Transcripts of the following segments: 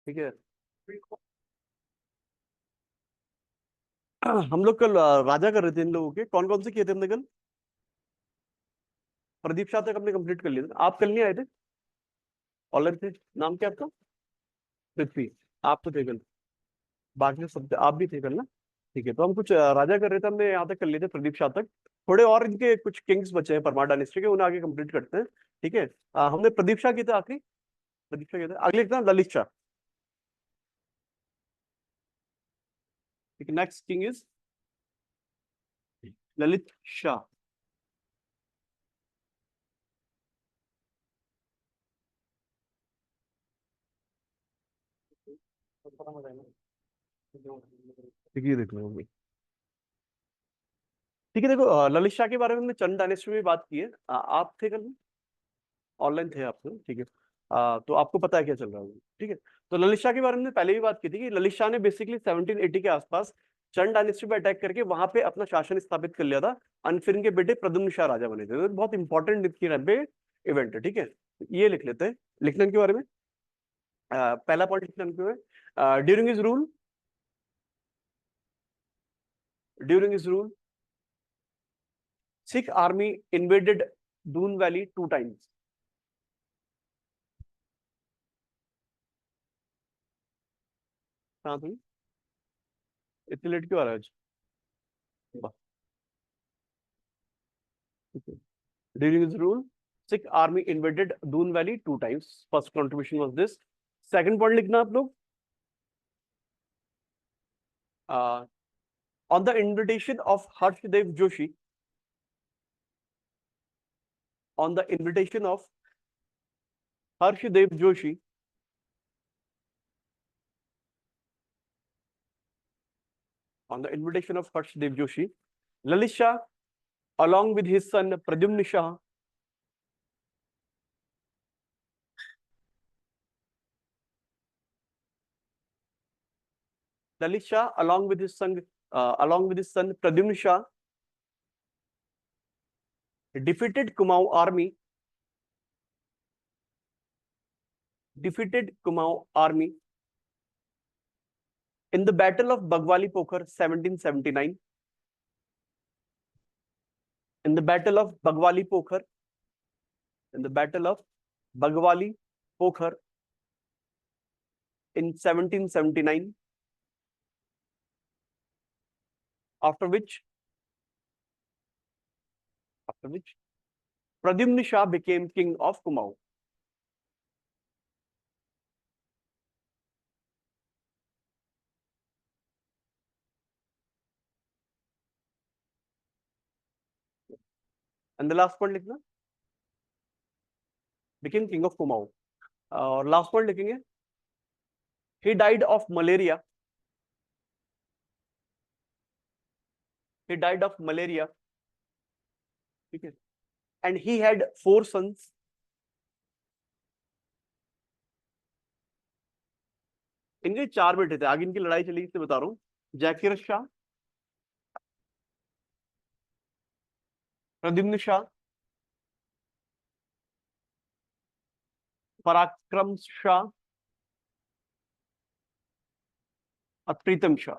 ठीक है। हम लोग कल राजा कर रहे थे इन लोगों के, कौन कौन से किए थे हमने कल? प्रदीप शाह तक हमने कंप्लीट कर लिया था, आप कल नहीं आए थे, ऑनलाइन थे। नाम क्या आपका? पृथ्वी। आप तो थे कल, बाकी सब आप भी थे कल ना। ठीक है, तो हम कुछ राजा कर रहे थे, हमने यहाँ तक कर लिए थे प्रदीप शाह तक। थोड़े और इनके कुछ किंग्स बचे हैं परमार डायनेस्टी के, उन्हें आगे कंप्लीट करते हैं। ठीक है। हमने प्रदीप शाह किए थे आखिरी, प्रदीप शाह किए थे, अगले ना ललित शाह। ठीक है, next king is Lalit Shah. ठीक है, देख लो। ठीक है, देखो ललित शाह के बारे में हमने चंद डायनेस्टी में भी बात की है। आप थे कल, ऑनलाइन थे आप तो, ठीक है। तो आपको पता है क्या चल रहा है। ठीक है, तो ललित शाह के बारे में पहले भी बात की थी कि ललित शाह ने बेसिकली 1780 के आसपास चंद डायनेस्टी पे अटैक करके वहां पे अपना शासन स्थापित कर लिया था। और फिर इनके बेटे प्रद्युम्न शाह राजा बने थे, तो बहुत इंपॉर्टेंट इनके टाइम पे इवेंट है। ठीक है, ये लिख लेते हैं, लिखने के बारे में। पहला पॉइंट लिखने के, during is rule, during is rule Sikh army invaded Doon valley 2 times। कहाँ थी, इतनी लेट क्यों आ रहा है आज? During his rule, Sikh army invaded Doon Valley 2 times. First contribution was this. Second point लिखना आप लोग, on the invitation of Harshdev Joshi, on the invitation of Harshdev Joshi, on the invitation of Harshdev Joshi, Lalit Shah, along with his son Pradyumna Shah, Lalit Shah, along with his son Pradyumna Shah, defeated Kumaon army, in the Battle of Bagwali Pokhar 1779. In the Battle of Bagwali Pokhar, in the Battle of Bagwali Pokhar in 1779, after which Pradyumna Shah became king of Kumaon. And the last point लिखना, became king of Kumaon. और last point लिखेंगे, he died of malaria, he died of malaria, ठीक है, and he had 4 sons, इनके 4 बेटे थे। आगे इनकी लड़ाई चली इससे बता रहा हूँ। जैकिर शाह, प्रद्युम्न शाह, पराक्रम शाह और प्रीतम शाह।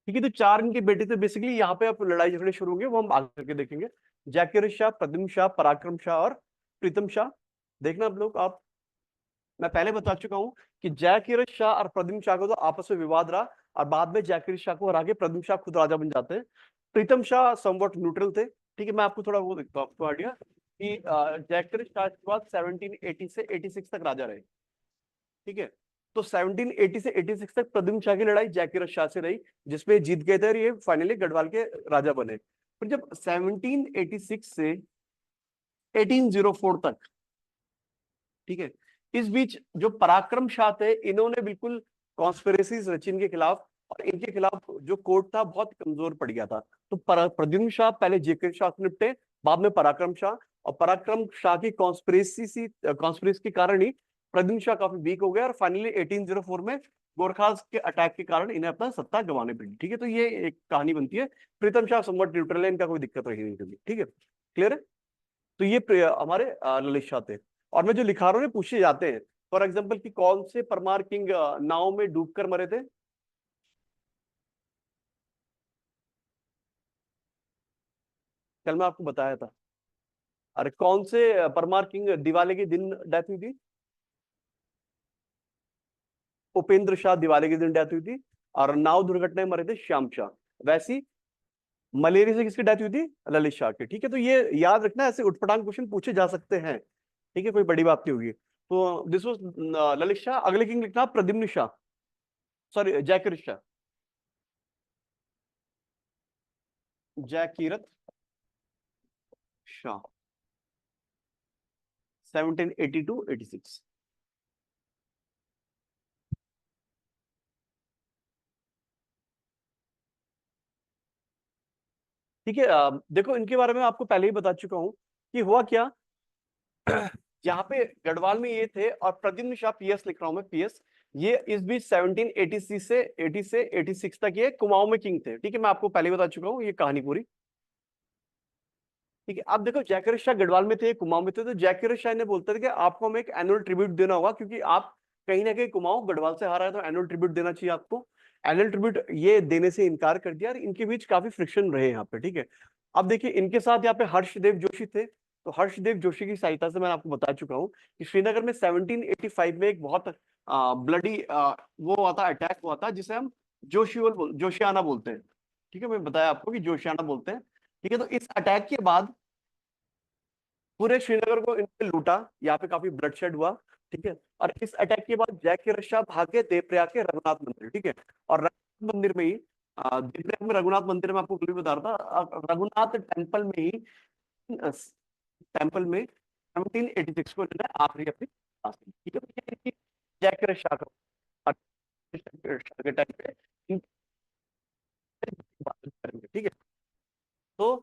ठीक है, तो 4 इनके बेटे थे बेसिकली। यहाँ पे आप लड़ाई झगड़े शुरू होंगे, वो हम आगे करके देखेंगे। जैकिर शाह, प्रद्युम्न शाह, पराक्रम शाह और प्रीतम शाह। देखना आप लोग, आप, मैं पहले बता चुका हूं कि जयकिर शाह और प्रद्युम्न शाह को तो आपस में विवाद रहा, और बाद में जयकिर शाह को हरा के प्रद्युम्न शाह खुद राजा बन जाते हैं। प्रीतम शाह समवट न्यूट्रल थे। ठीक है, मैं आपको थोड़ा वो देखता हूँ, आपको आइडिया कि जयकिर शाह के बाद 1780 से 86 तक राजा रहे। ठीक है, तो 1780 से 86 तक प्रद्युम्न शाह की लड़ाई जयकिर शाह से रही, जिसपे जीत गए थे और ये फाइनली गढ़वाल के राजा बने। फिर जब 1786 से 1804 तक, ठीक है, इस बीच जो पराक्रम शाह थे, इन्होंने बिल्कुल कॉन्स्पिरेसीज रची इनके खिलाफ, और इनके खिलाफ जो कोर्ट था बहुत कमजोर पड़ गया था। तो प्रद्युम्न शाह पहले जेकर शाह से निपटे, बाद में पराक्रम शाह। और पराक्रम शाह की कॉन्स्पिरेसी के कारण ही प्रद्युम्न शाह काफी वीक हो गया, और फाइनली 1804 में गोरखास के अटैक के कारण इन्हें अपना सत्ता गंवाने पड़ी। ठीक है, तो ये एक कहानी बनती है। प्रीतम शाह समवट न्यूट्रल है, इनका कोई दिक्कत रही नहीं कभी। ठीक है, क्लियर है। तो ये हमारे ललित शाह थे। और मैं जो लिखा रहा हूँ पूछे जाते हैं। फॉर एग्जाम्पल कि कौन से परमार किंग नाव में डूबकर मरे थे? कल मैं आपको बताया था। अरे कौन से परमार किंग दिवाली के दिन डेथ हुई थी? उपेंद्र शाह दिवाली के दिन डेथ हुई थी। और नाव दुर्घटना में मरे थे श्याम शाह। वैसी मलेरिया से किसकी डेथ हुई थी? ललित शाह की। ठीक है, तो ये याद रखना, ऐसे उठपटांग क्वेश्चन पूछे जा सकते हैं। ठीक है, कोई बड़ी बात नहीं होगी। तो दिस वाज ललित शाह। अगले किंग लिखना प्रद्युम्न शाह, सॉरी जयकिर शाह। जयकीरत शाह 1780 टू 86। ठीक है, देखो इनके बारे में आपको पहले ही बता चुका हूं कि हुआ क्या। यहाँ पे गढ़वाल में ये थे, और प्रद्युम्न शाह, पीएस लिख रहा हूं मैं, पीएस। ये इस बीच 1780 से 86 तक ये कुमाऊं में किंग थे। ठीक है, मैं आपको पहले ही बता चुका हूँ ये कहानी पूरी। ठीक है, अब देखो जयकर शाह गढ़वाल में थे, कुमाऊं में थे। तो जयकर शाह ने बोलते थे कि आपको हमें एक एनुअल ट्रिब्यूट देना होगा, क्योंकि आप कहीं ना कहीं कुमाऊं गढ़वाल से हारा है, तो एनुअल ट्रिब्यूट देना चाहिए आपको। एनुअल ट्रिब्यूट ये देने से इनकार कर दिया, और इनके बीच काफी फ्रिक्शन रहे यहाँ पे। ठीक है, अब देखिए इनके साथ यहाँ पे हर्षदेव जोशी थे। तो हर्षदेव जोशी की सहायता से मैंने आपको बता चुका हूँ कि श्रीनगर में 1785 में एक बहुत ब्लडी वो हुआ था, अटैक हुआ था, जिसे हम जोशियाना बोलते हैं। ठीक है, मैं बताया आपको कि जोशियाना बोलते हैं। ठीक है, तो इस अटैक के बाद पूरे श्रीनगर को इन्होंने लूटा। यहाँ पे काफी ब्लडशेड हुआ। ठीक है, और इस अटैक के बाद जयकिर शाह भागे देवप्रयाग के रघुनाथ मंदिर। ठीक है, और रघुनाथ मंदिर में ही देवप्रयाग में रघुनाथ मंदिर में आपको कल भी बता रहा था, रघुनाथ टेम्पल में ही, टेम्पल में 1786 को इन्होंने आखिरी अपनी सांस ली। ठीक है, तो ये इनकी जयकिर शाह का और जयकिर शाह के टाइम पे इनकी बात करेंगे। ठीक है, तो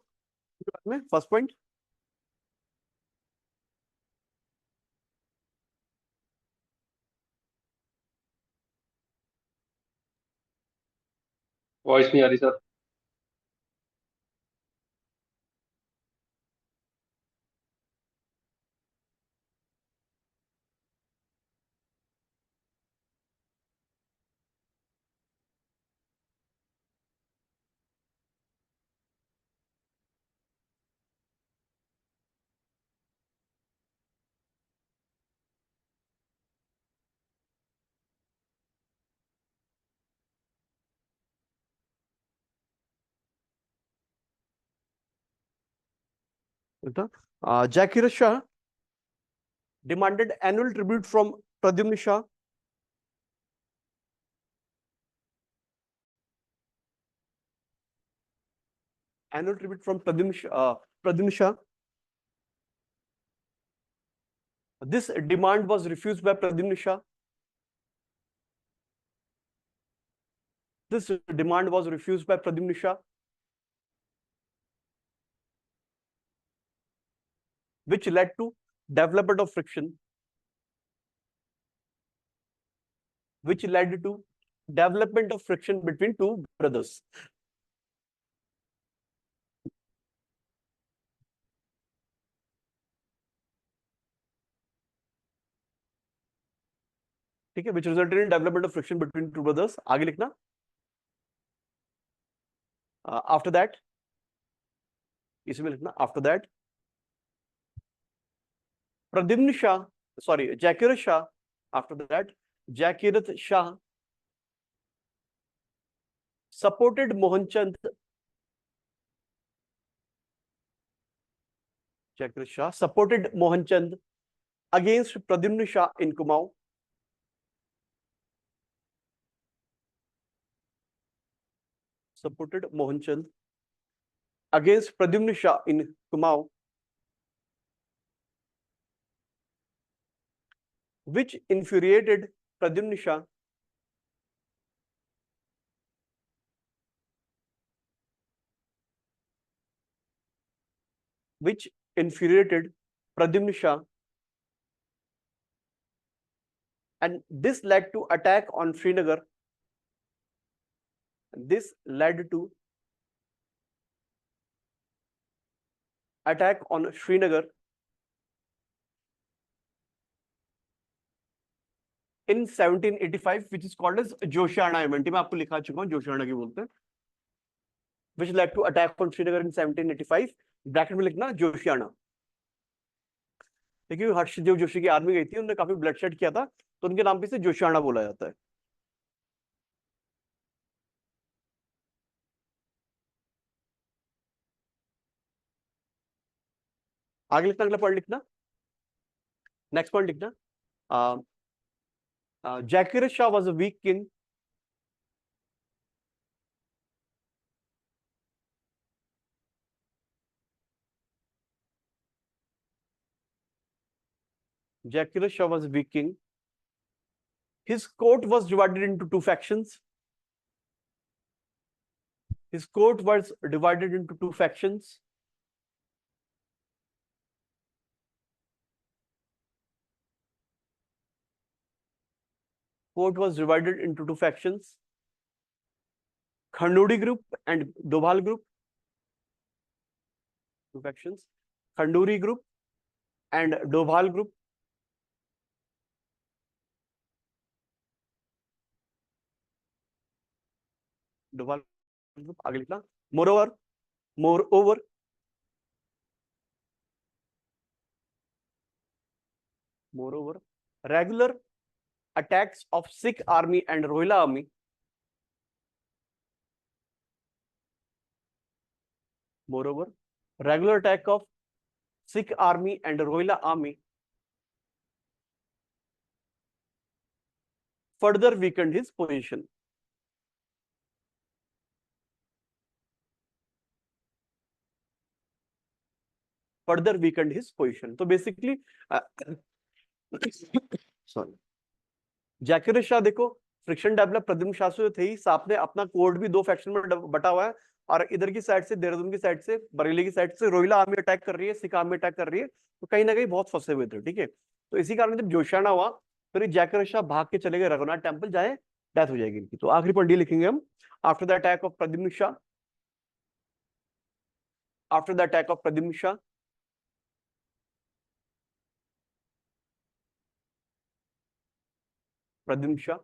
में फर्स्ट पॉइंट। वॉइस नहीं आ रही sir. Jaikrit Shah demanded annual tribute from Pradyumna Shah. Annual tribute from Pradyumna Shah. This demand was refused by Pradyumna Shah. This demand was refused by Pradyumna Shah, which led to development of friction, which led to development of friction between two brothers. ठीक है, which resulted in development of friction between two brothers. आगे लिखना। After that, इसमें लिखना after that, Pradyumna Shah, sorry, Jakirat Shah. After that, Jakirat Shah supported Mohanchand. Jakirat Shah supported Mohanchand against Pradyumna Shah in Kumaon. Supported Mohanchand against Pradyumna Shah in Kumaon, which infuriated Pradyumna Shah, which infuriated Pradyumna Shah, and this led to attack on Srinagar. This led to attack on Srinagar, in 1785 which is called as Joshiyana event. मैं आपको लिखा चुका हूँ जोशियाना की बोलते हैं। which led to attack on Srinagar in 1785, bracket में लिखना जोशियाना। देखिए हर्षदेव जोशी की आर्मी गई थी, उन्होंने काफी ब्लडशेड किया था, तो उनके नाम पे से जोशियाना बोला जाता है। आगे लिखना, अगला पॉइंट लिखना, नेक्स्ट पॉइंट लिखना। Jaikrit Shah was a weak king. Jacques Shah was a weak king. His court was divided into two factions. His court was divided into two factions. Court was divided into two factions. Khanduri group and Dobhal group. Two factions. Khanduri group and Dobhal group. Dobhal group. आगे लिखना। Moreover, regular attacks of Sikh army and Rohilla army. Moreover, regular attack of Sikh army and Rohilla army further weakened his position. Further weakened his position. तो basically sorry, जैकिर Shah देखो friction develop Pradyumna Shah से थे ही, साथ में अपना court भी दो faction में बटा हुआ है, और इधर की साइड से देहरादून की साइड से बरेली की साइड से रोहिला आर्मी अटैक कर रही है, सिख आर्मी अटैक कर रही है, तो कहीं ना कहीं बहुत फंसे हुए थे। ठीक है, तो इसी कारण जब जोशियाना हुआ फिर जैकिर शाह भाग के चले गए रघुनाथ टेम्पल, जाए डेथ हो जाएगी इनकी। तो आखिरी पॉइंट लिखेंगे हम, after the attack of Pradyumna Shah, after the attack of Pradyumna Shah, Pradyumna Shah,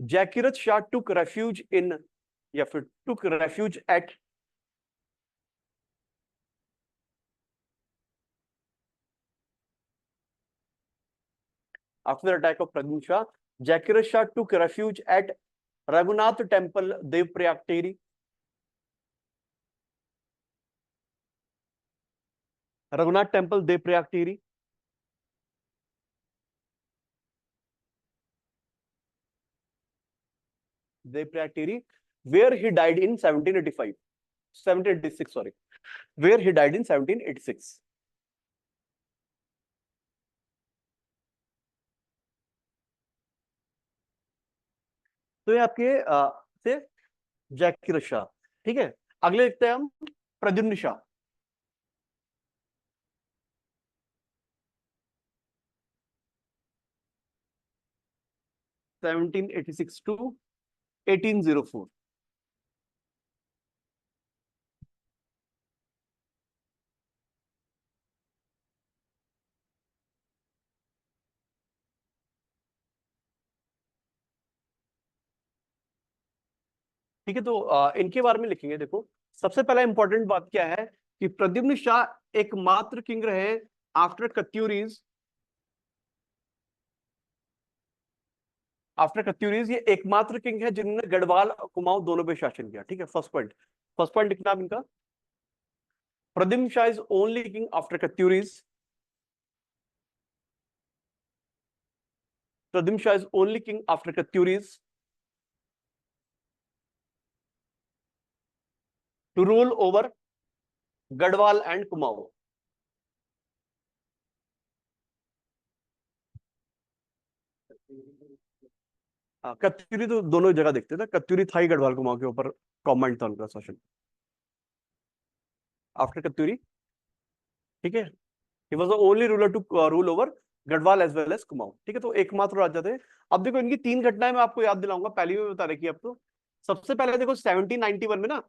Jaikrit Shah took refuge in, या फिर took refuge at, after the attack of Pradyumn Shah, Jaikirat Shah took refuge at Raghunath Temple, Devprayag Teri. Raghunath Temple, Devprayag Teri. Devprayag Teri, where he died in 1785, 1786, sorry, where he died in 1786. तो ये आपके से जैकिर शाह। ठीक है, अगले लिखते हैं हम प्रद्युम्न शाह। 1786 to 1804। ठीक है, तो इनके बारे में लिखेंगे। देखो सबसे पहला इंपॉर्टेंट बात क्या है कि प्रद्युम्न शाह एकमात्र किंग रहे आफ्टर कत्यूरीज, आफ्टर कत्यूरीज ये एकमात्र किंग है जिन्होंने गढ़वाल और कुमाऊं दोनों पे शासन किया। ठीक है, फर्स्ट पॉइंट, फर्स्ट पॉइंट लिखना आप इनका, Pradyumna Shah is only king after Katyuris, Pradyumna Shah is only king after Katyuris to rule over Garhwal and Kumaon. Katyuri तो दोनों जगह देखते थे, कत्यूरी था ही गढ़वाल कुमाऊं के ऊपर, कॉमेंट था उनका शासन आफ्टर कत्यूरी। ठीक है, he was the only ruler to rule over Garhwal as well as Kumaon. ठीक है, तो एकमात्र राजा थे। अब देखो इनकी तीन घटनाएं मैं आपको याद दिलाऊंगा, पहली में बता रखी है अब तो। सबसे पहले देखो 1791 में ना,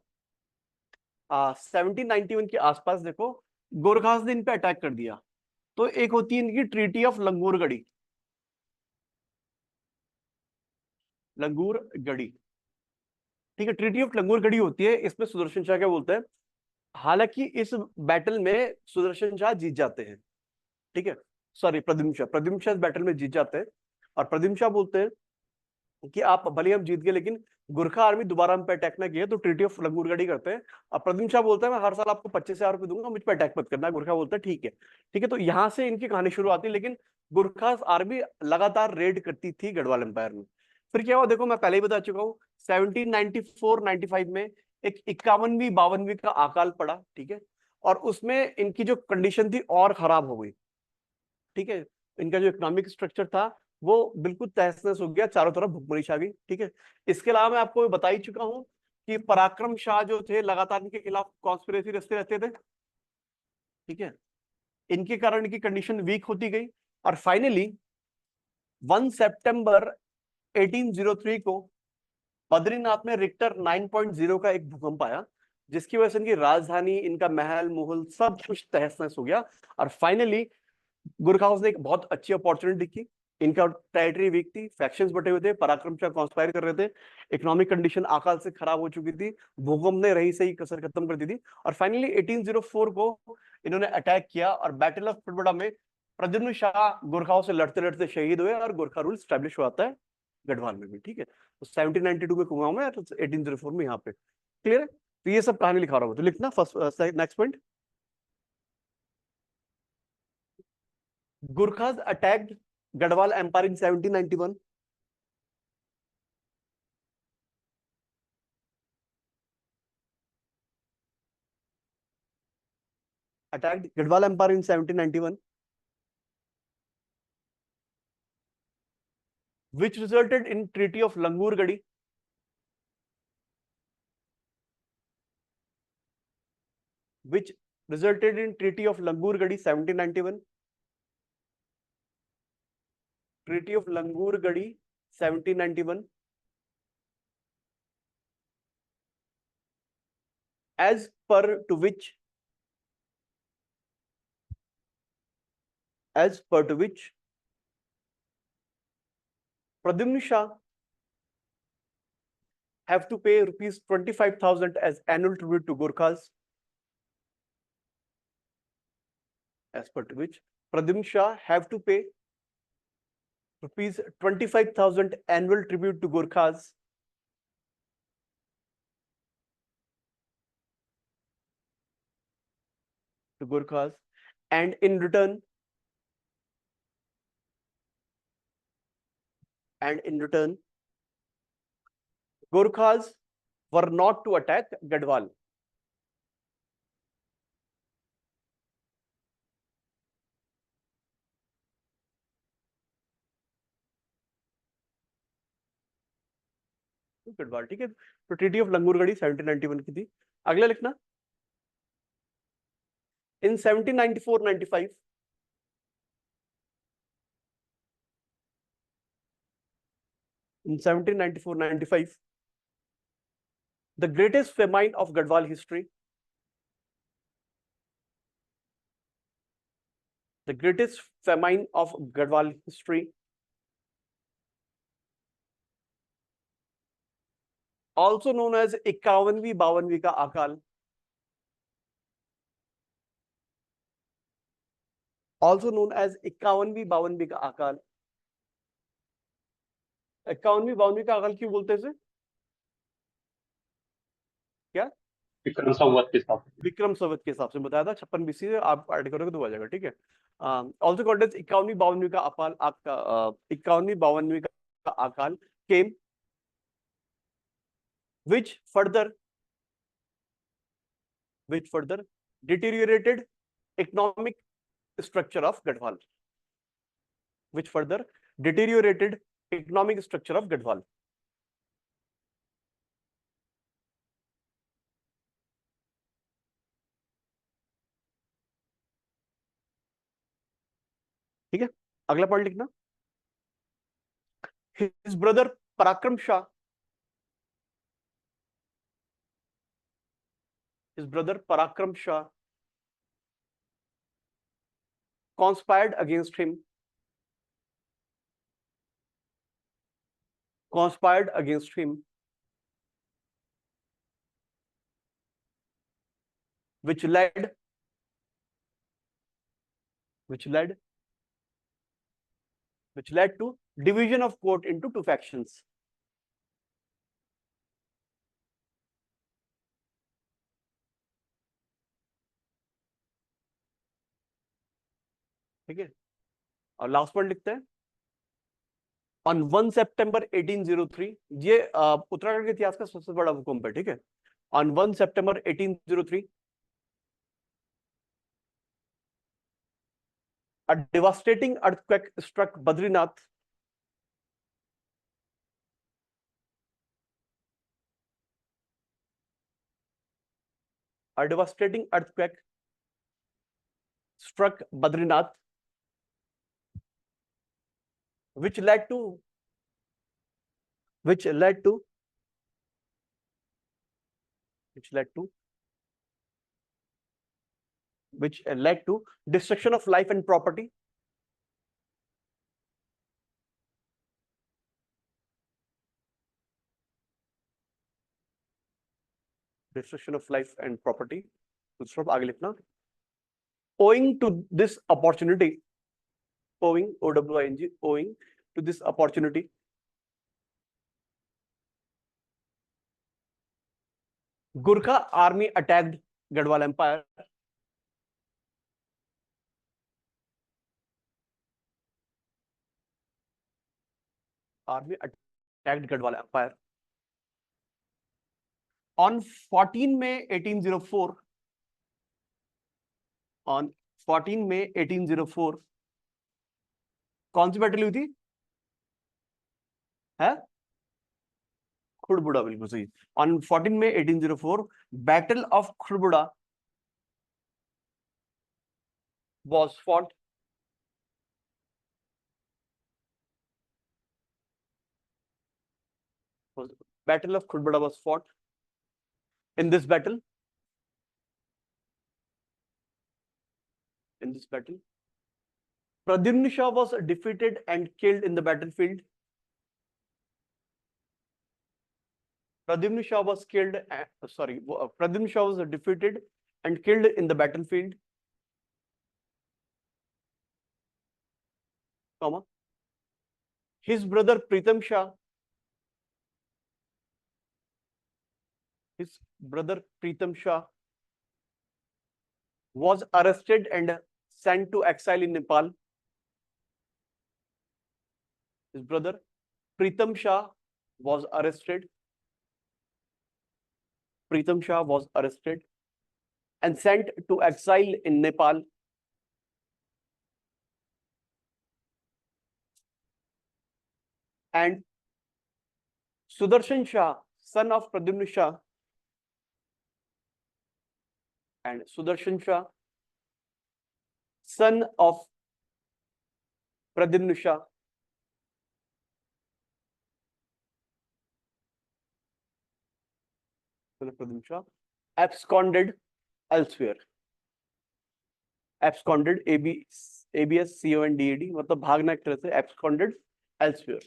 1791 के आसपास देखो गोरखास ने इन पे अटैक कर दिया। तो एक होती है इनकी ट्रीटी ऑफ लंगूरगढ़ी। लंगूरगढ़ी। ठीक है, ट्रीटी ऑफ लंगूरगढ़ी होती है, इसमें सुदर्शन शाह क्या बोलते हैं, हालांकि इस बैटल में सुदर्शन शाह जीत जाते हैं, ठीक है, सॉरी प्रद्युम्न शाह इस बैटल में जीत जाते हैं, और प्रद्युम्न शाह बोलते हैं कि आप भले हम जीत गए लेकिन गुरखा आर्मी दोबारा हम पे अटैक ना किए, तो ट्रीटी ऑफ लंगूरगढ़ी करते हैं। और प्रद्युम्न शाह बोलता है मैं हर साल आपको 25,000 रुपए दूंगा, मुझ पर अटैक मत करना। गुरखा बोलता है ठीक है, ठीक है। तो यहां से इनकी कहानी शुरू आती है, लेकिन गुरखा आर्मी लगातार रेड करती थी गढ़वाल एम्पायर में। फिर क्या हुआ देखो, मैं पहले ही बता चुका हूँ, 1794-95 में एक 51वीं 52वीं का अकाल पड़ा, ठीक है, और उसमें इनकी जो कंडीशन थी और खराब हो गई, ठीक है। इनका जो इकोनॉमिक स्ट्रक्चर था वो बिल्कुल तहस नहस हो गया, चारों तरफ भुखमरी छा गई, ठीक है। इसके अलावा मैं आपको बता ही चुका हूं कि पराक्रम शाह जो थे लगातार इनके खिलाफ कॉन्स्पिरेसी रचते रहते थे, ठीक है। इनके कारण इनकी कंडीशन वीक होती गई, और फाइनली 1 सितंबर 1803 को बद्रीनाथ में रिक्टर 9.0 का एक भूकंप आया, जिसकी वजह से इनकी राजधानी, इनका महल महल सब कुछ तहस नहस हो गया। और फाइनली गुरखा हाउस ने एक बहुत अच्छी अपॉर्चुनिटी की, इनका टेरिटरी वीक थी, फैक्शंस बटे हुए थे, पराक्रम शाह कॉन्स्पायर कर रहे थे, इकोनॉमिक कंडीशन अकाल से खराब हो चुकी थी, भूकंप ने रही सही कसर खत्म कर दी थी, और फाइनली 1804 को इन्होंने अटैक किया, और बैटल ऑफ फुटबड़ा में प्रद्युम्न शाह गुरखाओं से लड़ते लड़ते शहीद हुए, और गुरखा रूल स्टैब्लिश हुआ है गढ़वाल में भी, ठीक है। तो 1792 में कुमाऊं में, तो 1804 में यहाँ पे, क्लियर है। तो ये सब कहानी लिखा रहा हूँ, तो लिखना first next point. Gurkhas attacked Gadwal Empire in 1791. Attacked Gadwal Empire in 1791, which resulted in Treaty of Langurgadi. Which resulted in Treaty of Langurgadi 1791. Treaty of Langurgadi 1791. As per to which Pradyumna Shah have to pay rupees 25,000 as annual tribute to Gurkhas. As per to which Pradyumna Shah have to pay rupees 25,000 annual tribute to Gurkhas. And in return Gurkhas were not to attack Gadwal. Garhwal, ठीक है। तो treaty of लंगूरगढ़ी 1791 की थी। अगला लिखना, इन 1794-95 in 1794-95 the greatest famine of Gadwal history, the greatest famine of Gadwal history, also known as 51वीं 52वीं का अकाल, also known as 51वीं 52वीं का अकाल। 51वीं 52वीं का अकाल क्यों बोलते हैं? क्या विक्रम संवत के हिसाब से, विक्रम संवत के हिसाब से बताया था, 56 बीसी से आप ऐड करोगे तो आ जाएगा, ठीक है। ऑल्सो कॉल्ड एज 51वीं 52वीं का अकाल, 51वीं 52वीं का अकाल केम which further deteriorated economic structure of Gadwal, which further deteriorated economic structure of Gadwal. ठीक है, अगला पॉइंट लिखना, his brother Parakram Shah, conspired against him conspired against him, which led to division of court into two factions. ठीक है, और last point लिखते हैं on 1 सितंबर 1803, ये उत्तराखंड के इतिहास का सबसे बड़ा भूकंप है, ठीक है। On 1 September 1803 a devastating earthquake struck Badrinath. A devastating earthquake struck Badrinath, which led to destruction of life and property. Destruction of life and property. तो आगे लिखना. Owing to this opportunity, owing to this opportunity, Gurkha army attacked Gadwal Empire. Army attacked Gadwal Empire. On 14 May 1804, on 14 May 1804, कौन सी battle हुई थी? है खुड़बुड़ा, बिल्कुल सही. On 14 May 1804, Battle of Khurbuda was fought. Battle of Khurbuda was fought. In this battle, Pradyumna Shah was defeated and killed in the battlefield. Pradyumna Shah was defeated and killed in the battlefield. Comma. His brother Pritam Shah was arrested and sent to exile in Nepal. His brother Pritam Shah was arrested and sent to exile in Nepal. And Sudarshan Shah, son of Pradyumna Shah, absconded elsewhere. Absconded, ABSCONDED, मतलब भागना एक तरह से, absconded elsewhere.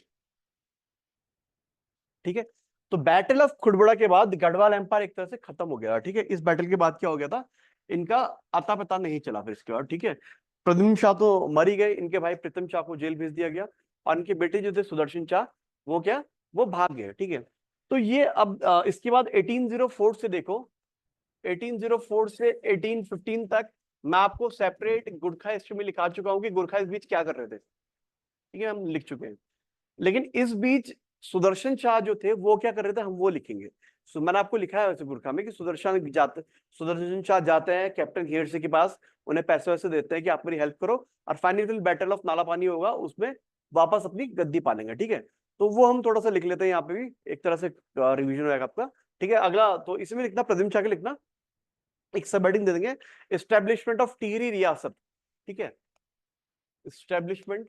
ठीक है, तो battle of Khudbuda के बाद गढ़वाल एम्पायर एक तरह से खत्म हो गया. ठीक है, इस बैटल के बाद क्या हो गया था, इनका अता पता नहीं चला फिर इसके बाद. ठीक है, प्रद्युम्न शाह तो मर ही गए, इनके भाई प्रीतम शाह को जेल भेज दिया गया और इनके बेटे जो थे सुदर्शन शाह, वो भाग गए. ठीक है, तो ये अब इसके बाद 1804 से देखो, 1804 से 1815 तक मैं आपको सेपरेट गुरखा हिस्ट्री में लिखा चुका हूं कि गुरखा इस बीच क्या कर रहे थे. ठीक है, हम लिख चुके हैं. लेकिन इस बीच सुदर्शन शाह जो थे वो क्या कर रहे थे, हम वो लिखेंगे. मैंने आपको लिखा है वैसे गुरखा में कि सुदर्शन शाह जाते हैं कैप्टन हेयरसे के पास, उन्हें पैसे वैसे देते हैं कि आप मेरी हेल्प करो, और फाइनली बैटल ऑफ नाला पानी होगा, उसमें वापस अपनी गद्दी पालेंगे. ठीक है, तो वो हम थोड़ा सा लिख लेते हैं यहाँ पे भी, एक तरह से रिविजन होगा आपका. ठीक है, अगला तो इसमें लिखना प्रद्युम्न शाह के लिखना, एक सब हेडिंग दे देंगे, एस्टेब्लिशमेंट ऑफ टिहरी रियासत. ठीक है, एस्टेब्लिशमेंट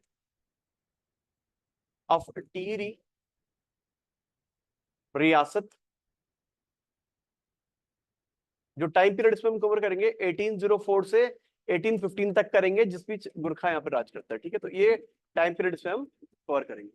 ऑफ टिहरी रियासत. जो टाइम पीरियड इसमें हम कवर करेंगे 1804 से 1815 तक करेंगे, जिस बीच गुरखा यहाँ पे राज करता है. ठीक है, तो ये टाइम पीरियड इसमें हम कवर करेंगे.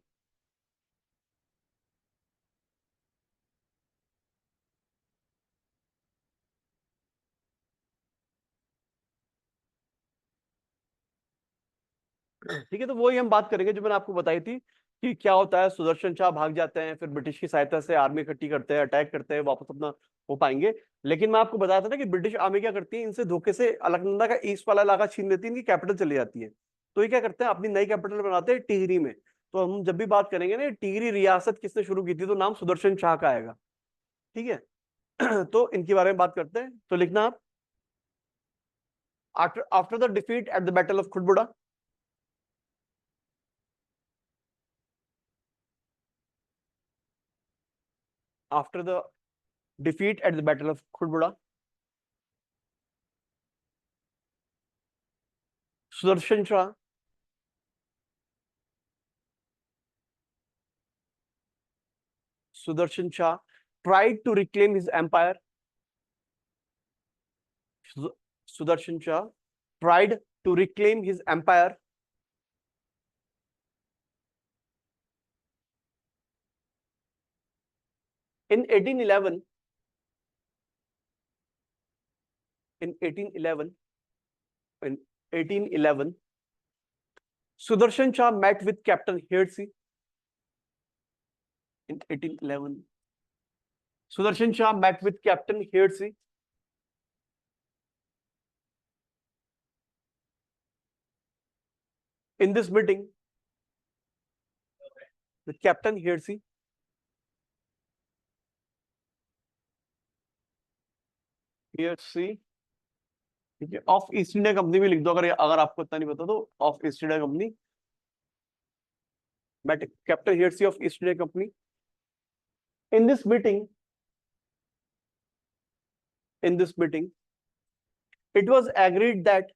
ठीक है, तो वही हम बात करेंगे जो मैंने आपको बताई थी कि क्या होता है, सुदर्शन शाह भाग जाते हैं, फिर ब्रिटिश की सहायता से आर्मी इकट्ठी करते हैं, अटैक करते हैं, वापस अपना हो पाएंगे। लेकिन मैं आपको बताया था ना कि ब्रिटिश आर्मी क्या करती है, इनसे धोखे से अलकनंदा का ईस्ट वाला इलाका छीन लेती है, इनकी कैपिटल चली जाती है। तो ये क्या करते हैं, अपनी नई कैपिटल बनाते हैं टिहरी में। तो हम जब भी बात करेंगे ना टिहरी रियासत किसने शुरू की थी, तो नाम सुदर्शन शाह का आएगा। ठीक है। तो इनके बारे में बात करते हैं, तो लिखना आप, after the defeat at the battle of Khutbuda, after the defeat at the battle of Khudbuda, Sudarshan Shah tried to reclaim his empire. Sudarshan Shah tried to reclaim his empire in 1811. In 1811, in 1811, Sudarshan Shah met with Captain Hearsey. In 1811, Sudarshan Shah met with Captain Hearsey. In this meeting, with Captain Hearsey, ठीक है, of east India company भी लिख दो, अगर आपको इतना नहीं पता तो, of east India company, met Captain Hearsey of East India Company. In this meeting, it was agreed that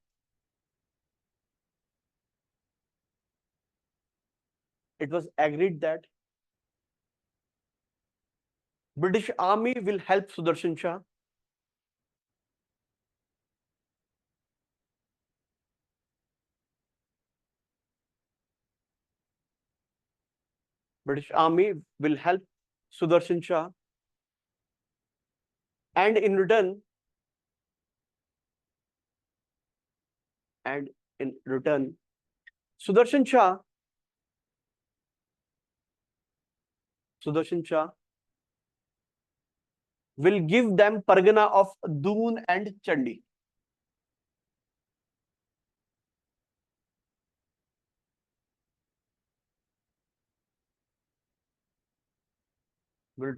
British Army will help Sudarshan Shah. British Army will help Sudarshan Shah, and in return, Sudarshan Shah will give them Pargana of Doon and Chandi. Will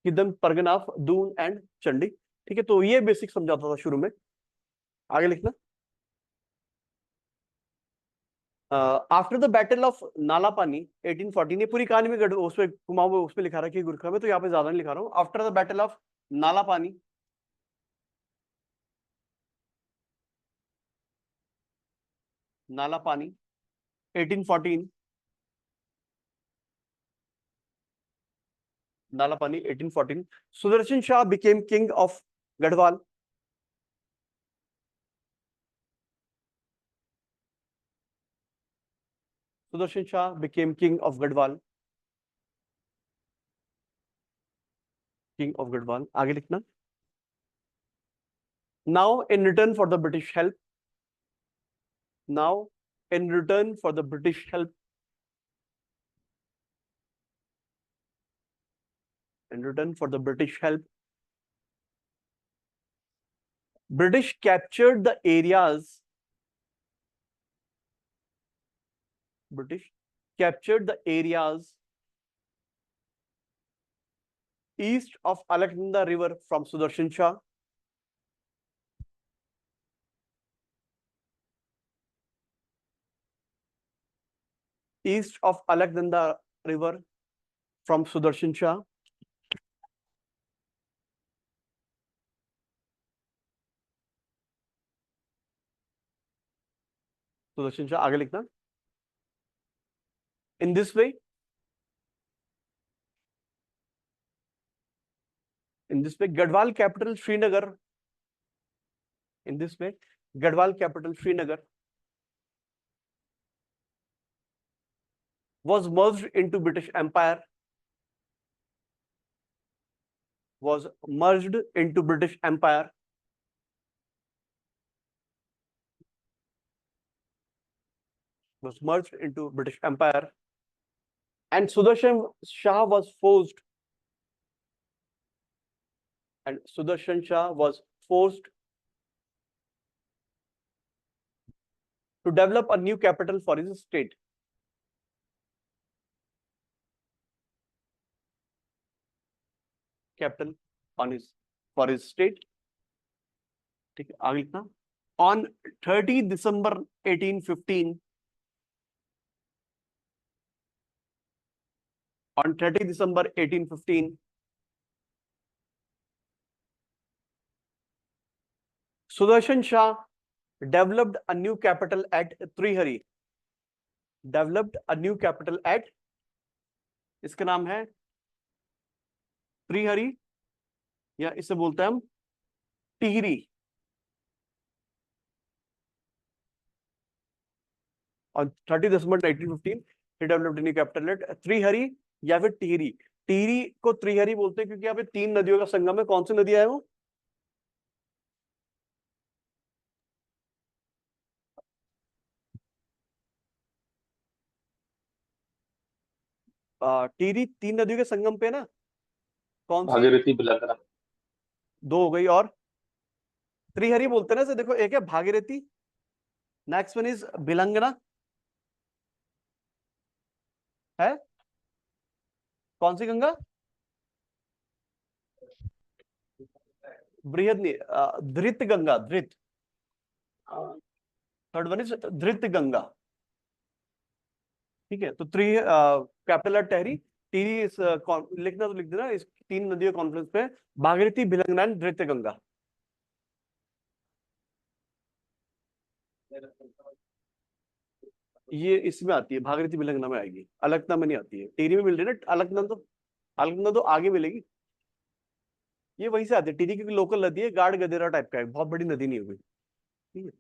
give them Pargana of Doon and Chandi. ठीक है, तो ये basic समझाता था शुरू में। आगे लिखना, after the battle of Nalapani 1814, ये पूरी कहानी में उसमें घुमा हुआ उसमें लिखा रखी है गुरखा में, तो यहाँ पे ज्यादा नहीं लिखा रहा हूँ। After the battle of Nalapani, Nalapani 1814, Nalapani 1814, Sudarshan Shah became king of Garhwal. Sudarshan Shah became king of Garhwal, king of Garhwal. आगे लिखना, now in return for the British help, now in return for the British help, in return for the British help, British captured the areas, east of Alaknanda River from Sudarshan Shah. East of Alaknanda River from Sudarshan Shah. Sudarshan Shah, आगे लिखना, in this way, Gadwal capital Srinagar, in this way, Gadwal capital Srinagar was merged into British Empire, was merged into British Empire, was merged into British Empire, and Sudarshan Shah was forced to develop a new capital for his state. Capital for his state. ठीक है, आगे लिखना. On 30 December 1815, on 30 December 1815, Sudarshan Shah developed a new capital at Trihari. Developed a new capital at, इसका नाम है त्रिहरी, या इसे बोलते हैं हम Tehri. On 30 December 1915, he developed a new capital at त्रिहरी या फिर टिहरी. टिहरी को त्रिहरी बोलते हैं क्योंकि यहाँ पे 3 नदियों का संगम है. कौन सी नदियां है वो? टिहरी 3 नदियों के संगम पे ना. कौन सी? भागीरथी, बिलंगना. 2 हो गई. और त्रिहरी बोलते हैं ना. से देखो, एक है Bhagirathi, next one is Bilangana. है कौन सी Ganga? Brihad Dhrit Ganga. Dhrit. Third one is Dhrit Ganga. ठीक है. तो कैपिटल है टिहरी. टिहरी इस लिखना तो लिख देना. इस 3 नदियों कॉन्फ्रेंस पे भागीरथी, बिलंगना एंड धृत गंगा. ये इसमें आती है, भागीरथी बिलंगना में आएगी, अलकनंदा में नहीं आती है. टिहरी में मिल रही है ना. अलकनंदा तो आगे मिलेगी. ये वहीं से आती है. टिहरी की लोकल नदी है, गाढ़ गदेरा टाइप का है, बहुत बड़ी नदी नहीं होगी. ठीक है.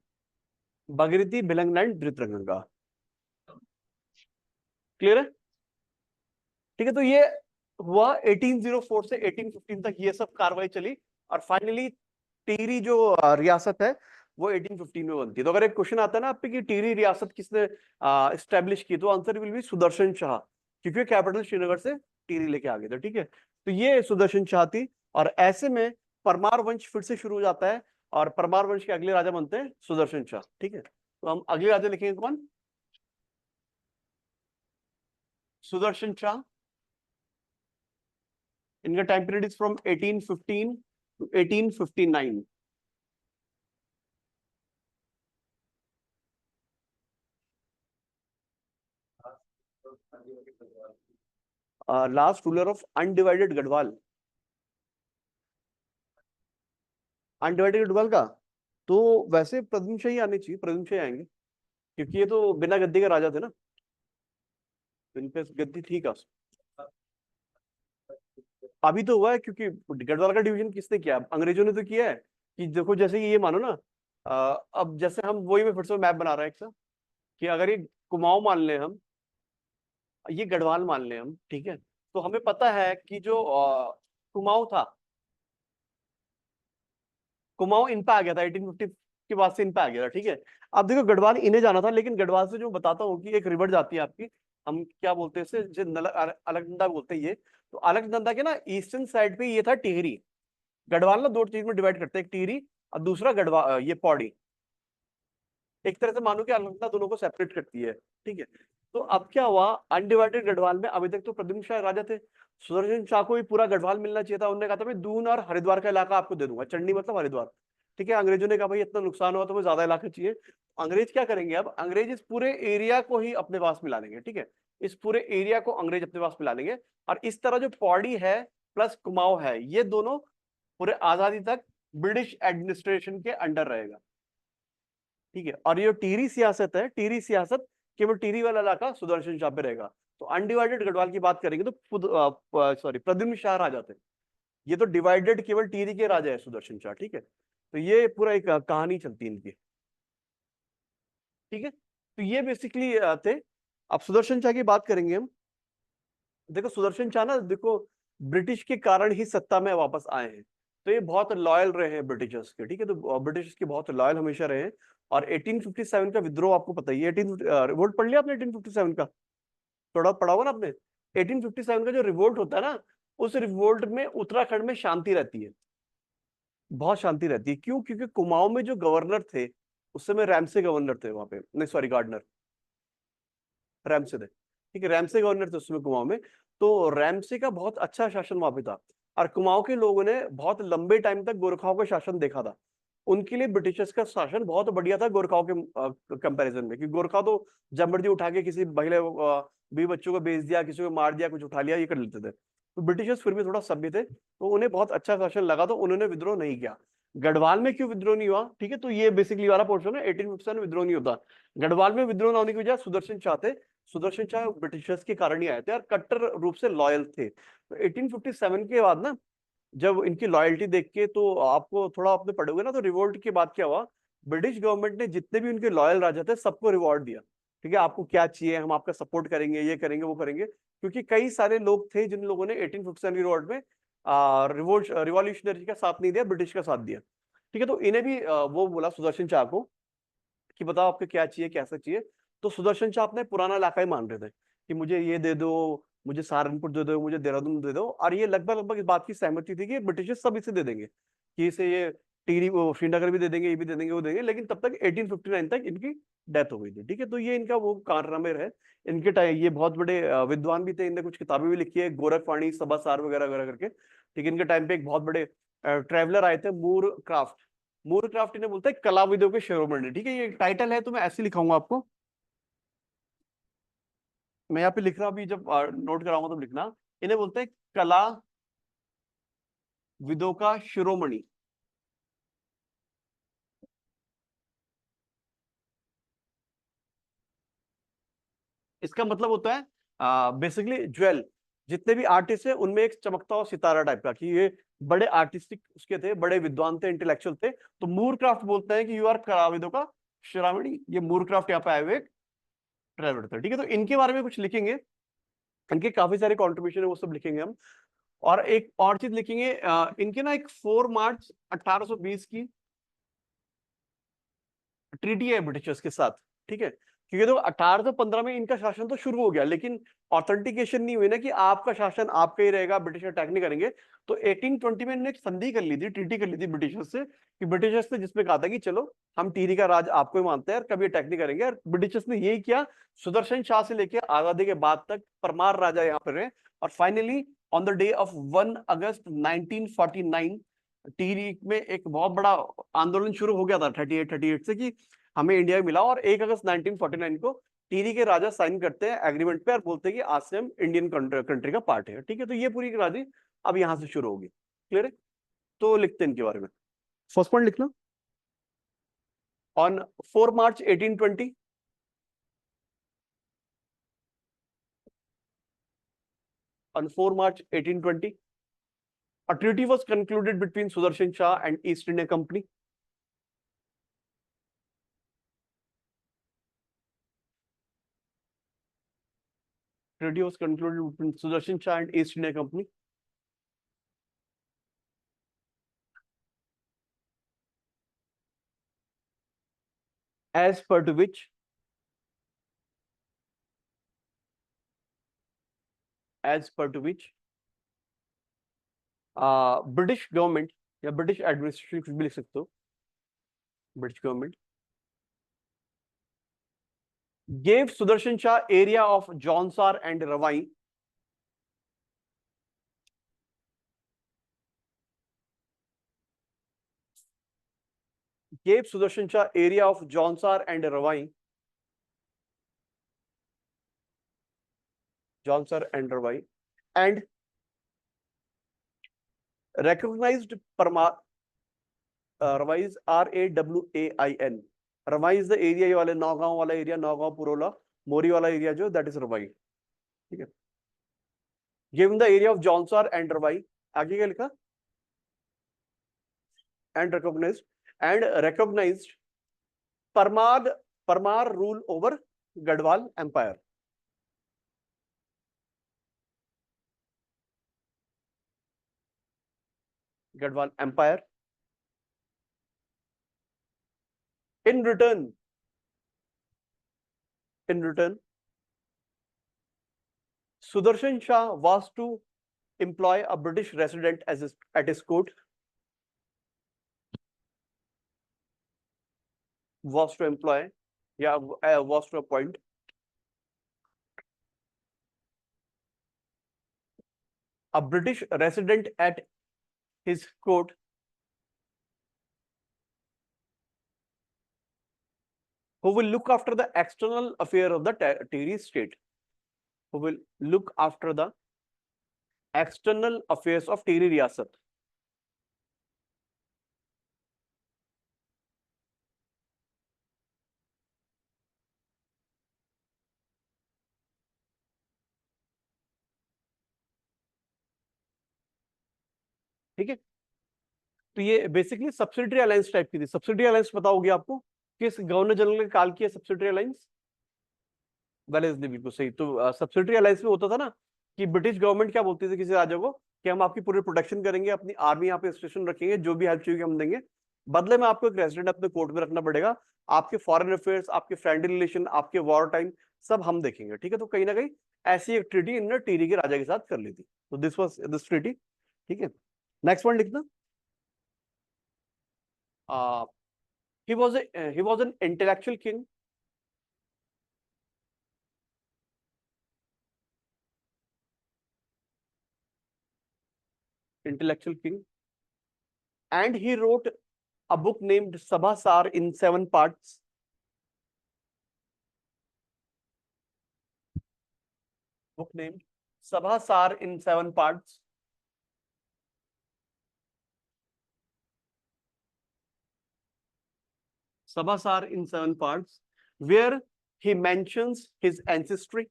भागीरथी, बिलंगना एंड धृतगंगा. क्लियर है? ठीक है. तो ये हुआ 1804 से 1815 तक, ये सब कार्रवाई चली. और फाइनली टिहरी जो रियासत है वो 1815 में बनती है. तो अगर एक क्वेश्चन आता है ना आप पे कि टिहरी रियासत किसने एस्टेब्लिश की, तो answer will be Sudarshan Shah, क्योंकि कैपिटल श्रीनगर से टिहरी लेके आ गए थे. ठीक है. तो ये सुदर्शन शाह थी. और ऐसे में परमार वंश फिर से शुरू हो जाता है, और परमार वंश के अगले राजा बनते हैं सुदर्शन शाह. ठीक है. तो हम अगले राजा लिखेंगे कौन? सुदर्शन शाह. इनका time period is from 1815 to 1859. Last ruler of undivided Garhwal. Undivided Garhwal का तो वैसे प्रद्युम्न आने चाहिए. प्रद्युम्न आएंगे क्योंकि ये तो बिना गद्दी के राजा थे ना. इन पे गद्दी थी का. अभी तो हुआ है क्योंकि गढ़वाल का डिवीजन किसने किया? अंग्रेजों ने तो किया है. कि देखो, जैसे ये मानो ना, अब जैसे हम वही में फिर से मैप बना रहे हैं एक सा, कि अगर ये कुमाऊं मान ले हम, ये गढ़वाल मान ले हम. ठीक है. तो हमें पता है कि जो कुमाऊं था, कुमाऊं इन पे आ गया था 1850 के बाद से इन पे आ गया था. ठीक है. अब देखो, गढ़वाल इन्हें जाना था, लेकिन गढ़वाल से जो बताता हूँ कि एक रिवर जाती है आपकी, हम क्या बोलते हैं इसे, अलकनंदा बोलते हैं ये. तो अलकनंदा के ना ईस्टर्न साइड पे ये था टिहरी. गढ़वाल ना 2 चीज में डिवाइड करते हैं, एक टिहरी और दूसरा गढ़वाल, ये पौड़ी. एक तरह से मानो कि अलकनंदा दोनों को सेपरेट करती है. ठीक है. तो अब क्या हुआ, अनडिवाइडेड गढ़वाल में अभी तक तो प्रद्युम्न शाह राजा थे. सुदर्शन शाह को भी पूरा गढ़वाल मिलना चाहिए था. उन्होंने कहा था मैं दून और हरिद्वार का इलाका आपको दे दूंगा. चंडी मतलब हरिद्वार. ठीक है. अंग्रेजों ने कहा भाई इतना नुकसान हुआ तो मुझे ज्यादा इलाका चाहिए. अंग्रेज क्या करेंगे, अब अंग्रेज इस पूरे एरिया को ही अपने पास मिला लेंगे. ठीक है. इस पूरे एरिया को अंग्रेज अपने पास मिला लेंगे. और इस तरह जो पौड़ी है प्लस कुमाऊं है, ये दोनों पूरे आजादी तक ब्रिटिश एडमिनिस्ट्रेशन के अंडर रहेगा. ठीक है. और ये टिहरी सियासत है, टिहरी सियासत केवल टिहरी वाला इलाका सुदर्शन शाह पे रहेगा. तो अनडिवाइडेड गढ़वाल की बात करेंगे तो प्रद्युम्न शाह राजा थे. ये तो डिवाइडेड केवल टिहरी के राजा है सुदर्शन शाह. ठीक है. तो ये पूरा एक कहानी चलती है इनकी. ठीक है. तो ये बेसिकली थे. अब सुदर्शन शाह की बात करेंगे हम. देखो, सुदर्शन शाह ना, देखो, ब्रिटिश के कारण ही सत्ता में वापस आए हैं. तो ये बहुत लॉयल रहे हैं ब्रिटिशर्स के. ठीक है. तो ब्रिटिश के बहुत लॉयल हमेशा रहे हैं. और 1857 का विद्रोह आपको पता ही है। 18 रिवोल्ट पढ़ लिया आपने 1857 का? थोड़ा पढ़ा होगा ना आपने। 1857 का जो रिवोल्ट होता है ना, उस रिवोल्ट में उत्तराखंड में शांति रहती है, बहुत शांति रहती है। क्यों? क्योंकि कुमाऊं में जो गवर्नर थे उस समय रैमसे गवर्नर थे वहां पे, नहीं सॉरी गार्डनर, रैमसे थे, ठीक है, रैमसे गवर्नर थे उस समय कुमाऊं में। तो रैमसे का बहुत अच्छा शासन वहां पे था, और कुमाऊं के लोगों ने बहुत लंबे टाइम तक गोरखाओं का शासन देखा था। उनके लिए ब्रिटिशर्स का शासन बहुत बढ़िया था गोरखाओं के कंपैरिजन में, क्योंकि गोरखा तो जब मर्जी उठा के किसी महिला भी बच्चों को बेच दिया, किसी को मार दिया, कुछ उठा लिया, ये कर लेते थे। तो ब्रिटिशर्स फिर भी थोड़ा सभ्य थे, तो उन्हें बहुत अच्छा शासन लगा, तो उन्होंने विद्रोह नहीं किया। गढ़वाल में क्यों विद्रोह नहीं हुआ? ठीक है, तो ये बेसिकली वाला पोर्शन है। 1857 में विद्रोह नहीं होता। गढ़वाल में विद्रोह ना होने की वजह सुदर्शन शाह थे। सुदर्शन शाह ब्रिटिशर्स के कारण ही आए थे और कट्टर रूप से लॉयल थे। तो 1857 के बाद ना, जब इनकी लॉयल्टी देख के, तो आपको थोड़ा आपने पढ़ोगे ना, तो रिवोल्ट के बाद क्या हुआ, ब्रिटिश गवर्नमेंट ने जितने भी उनके लॉयल राजा थे सबको रिवॉर्ड दिया। ठीक है, आपको क्या चाहिए, हम आपका सपोर्ट करेंगे, ये करेंगे, वो करेंगे। क्योंकि कई सारे लोग थे जिन लोगों ने 1857 रिवॉर्ड में रिवोल्ट रिवॉल्यूशनरी का साथ नहीं दिया, ब्रिटिश का साथ दिया। ठीक है, तो इन्हें भी वो बोला सुदर्शन शाह को कि बताओ आपको क्या चाहिए, कैसा चाहिए। तो सुदर्शन शाह अपने पुराना इलाका ही मान रहे थे कि मुझे ये दे दो, मुझे सहारनपुर दे दो, मुझे देहरादून दे दो। और ये लगभग लगभग इस बात की सहमति थी कि ब्रिटिशर्स सब इसे दे देंगे, कि इसे ये टीरी वो श्रीनगर भी दे देंगे, ये भी दे देंगे, वो देंगे। लेकिन तब तक 1859 तक इनकी डेथ हो गई थी। ठीक है, तो ये इनका वो कारनामे रहे इनके टाइम। ये बहुत बड़े विद्वान भी थे, इनने कुछ किताबें भी लिखी है, गोरखवाणी, सभासार वगैरह वगैरह करके। ठीक है, इनके टाइम पे एक बहुत बड़े ट्रेवलर आए थे, मूर क्राफ्ट। मूर क्राफ्ट इन्हें बोलते हैं कलाविदों के शिरोमणि। ठीक है, ये टाइटल है, तो मैं ऐसे लिखाऊंगा आपको। मैं यहाँ पे लिख रहा हूँ अभी, जब नोट कराऊंगा तब लिखना। इन्हें बोलते हैं कला विदों का शिरोमणि। इसका मतलब होता है बेसिकली ज्वेल। जितने भी आर्टिस्ट है उनमें एक चमकता हुआ सितारा टाइप का, कि ये बड़े आर्टिस्टिक उसके थे, बड़े विद्वान थे, इंटेलेक्चुअल थे। तो मूर क्राफ्ट बोलते हैं कि यू आर कलाविदों का शिरोमणि। ये मूर क्राफ्ट यहाँ पे आए हुए ट्रेवलर थे। ठीक है, तो इनके बारे में कुछ लिखेंगे, इनके काफी सारे कॉन्ट्रीब्यूशन है, वो सब लिखेंगे हम। और एक और चीज लिखेंगे, इनके ना एक 4 मार्च 1820 की ट्रीटी है ब्रिटिशर्स के साथ। ठीक है, क्योंकि तो 1815 में इनका शासन तो शुरू हो गया, लेकिन ऑथेंटिकेशन नहीं हुई ना कि आपका शासन आपका ही रहेगा, ब्रिटिश अटैक नहीं करेंगे। तो 1820 में इन्होंने एक संधि कर ली थी, ट्रीटी कर ली थी ब्रिटिशर्स से, कि ब्रिटिशर्स ने जिसमें कहा था कि चलो हम टिहरी का राज आपको ही मानते हैं और कभी अटैक नहीं करेंगे। और ब्रिटिशर्स ने यही किया। सुदर्शन शाह से लेकर आजादी के बाद तक परमार राजा यहाँ पर रहे। और finally on the day of 1 अगस्त 1949 टिहरी में एक बहुत बड़ा आंदोलन शुरू हो गया था 38 से, कि हमें इंडिया में मिला। और 1 अगस्त 1949 को टिहरी के राजा साइन करते हैं एग्रीमेंट पे और बोलते हैं कि आज से हम इंडियन कंट्री का पार्ट है। ठीक है, तो ये पूरी राजी अब यहां से शुरू होगी। क्लियर है? तो लिखते हैं इनके बारे में। फर्स्ट पॉइंट लिखना, on 4 March 1820 on 4 March 1820 a treaty was concluded between Sudarshan Shah and East India Company. Treaty was concluded between Sudarshan Shah and East India Company. As per to which British government या British administration, कुछ भी लिख सकते हो, British government gave Sudarshan Shah area of Jaunsar and Ravai gave Sudarshan Shah area of Jaunsar and Ravai, Jaunsar and Ravai, and recognized Parmar Ravai's RAWAIN. Ravai is the area, ये वाले नौगांव वाला area, Naugaon Purola मोरी वाला area जो, that is Rawain. ठीक है, given the area of Jaunsar and Rawain, आगे क्या लिखा, and recognized Parmar rule over Garhwal empire. Garhwal empire In return, Sudarshan Shah was to employ a British resident at his court. Was to employ, was to appoint a British resident at his court who will look after the external affair of the Tehri state. Who will look after the external affairs of Tehri Riyasat. ठीक है, तो ये basically subsidiary alliance type की थी। Subsidiary alliance बताओगे आपको किस governor general ने काल किया सब्सिडरी अलायंस? वेलेस्ली, बिल्कुल सही। तो सब्सिडरी अलायंस में होता था ना कि ब्रिटिश गवर्नमेंट क्या बोलती थी किसी राज्य को कि हम आपकी पूरी प्रोटेक्शन करेंगे, अपनी आर्मी यहाँ पे स्टेशन रखेंगे, जो भी हेल्प चाहिए हम देंगे, बदले में आपको एक रेजिडेंट अपने कोर्ट में रखना पड़ेगा, आपके फॉरेन अफेयर्स, आपके फ्रेंडली रिलेशन, आपके वॉर टाइम सब हम देखेंगे। ठीक है, तो कहीं ना कहीं ऐसी एक ट्रीटी इन्होंने टीरी के राजा के साथ कर ली थी। तो दिस वाज दिस ट्रीटी। ठीक है, नेक्स्ट वन लिखना। he was an intellectual king. Intellectual king, and he wrote a book named Sabhasar in 7 parts. Book named Sabhasar in 7 parts. Sabhasar in 7 parts, where he mentions his ancestry.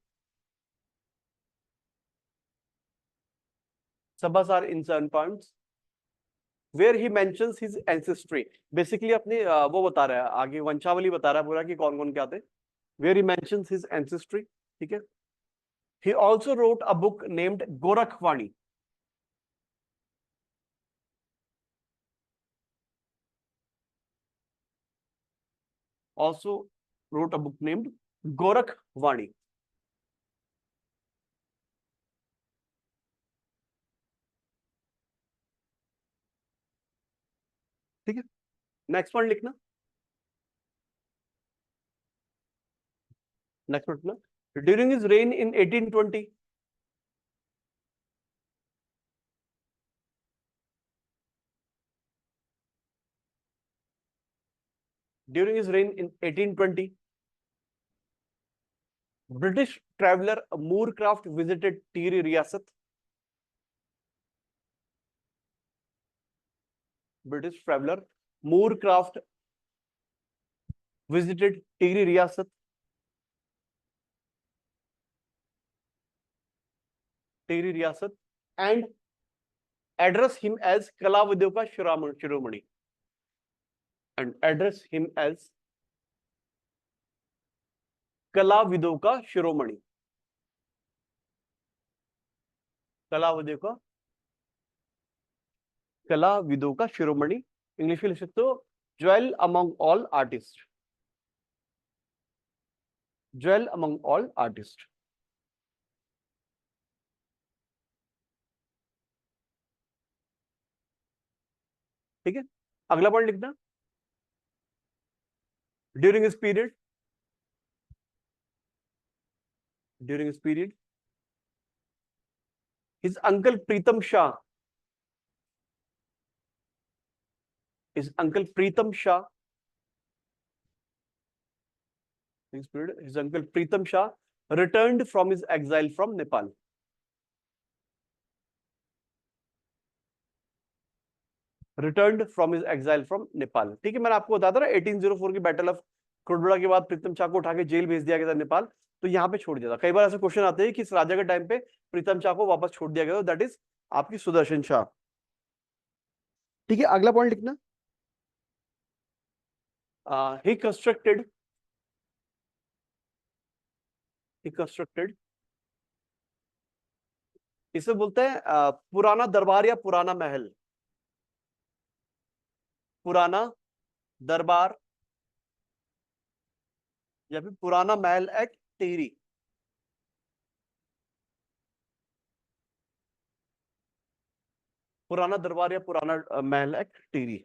Sabhasar in 7 parts, where he mentions his ancestry. Basically अपने वो बता रहा है, आगे वंशावली बता रहा है पूरा कि कौन कौन क्या थे। Where he mentions his ancestry. ठीक है, he also wrote a book named Gorakhvani. Also wrote a book named Gorakhvani. ठीक है, नेक्स्ट वन लिखना। नेक्स्ट वन लिखना, during his rain in 1820, during his reign in 1820, British traveler Moorcraft visited Tirri Riyasat. British traveler Moorcraft visited Tirri Riyasat. Tirri Riyasat and address him as Kalavido ka Shiromani. And address him as Kalavido ka Shiromani. कलाविदों का कलाविदों का शिरोमणि। English में लिख सकते हो jewel among all artist. Jewel among all artist. ठीक है, अगला point लिखना, during his period, during his period his uncle Pritam Shah, his uncle Pritam Shah, his uncle Pritam Shah returned from his exile from Nepal. Returned from his exile from Nepal. ठीक है, मैंने आपको बताया था ना 1804 की battle of कुर्बड़ा के बाद प्रीतम शाह को उठा के जेल भेज दिया गया था नेपाल, तो यहाँ पे छोड़ दिया था। कई बार ऐसे क्वेश्चन आते हैं कि इस राजा के टाइम पे प्रीतम शाह को वापस छोड़ दिया गया था, दैट इज आपकी सुदर्शन शाह। ठीक है, अगला पॉइंट लिखना, he constructed इसे बोलते हैं पुराना दरबार या पुराना महल। पुराना दरबार या फिर पुराना महल एट टिहरी। पुराना दरबार या पुराना महल एट टिहरी।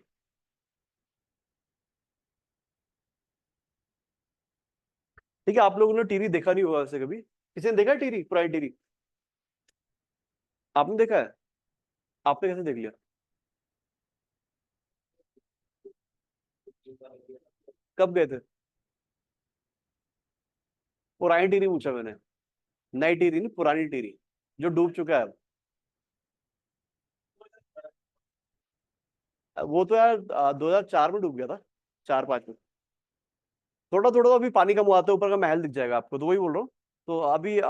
ठीक है, आप लोगों ने टिहरी देखा नहीं होगा वैसे कभी, किसी ने देखा है टिहरी, पुरानी टिहरी? आपने देखा है? आपने कैसे देख लिया? कब गए थे? पुरानी टिहरी पूछा मैंने, नई टिहरी नहीं, पुरानी टिहरी जो डूब चुका है अब। वो तो यार 2004 में डूब गया था, 4-5 में। थोड़ा थोड़ा तो अभी पानी कम हुआ था, ऊपर का महल दिख जाएगा आपको, तो वही बोल रहा हूँ। तो अभी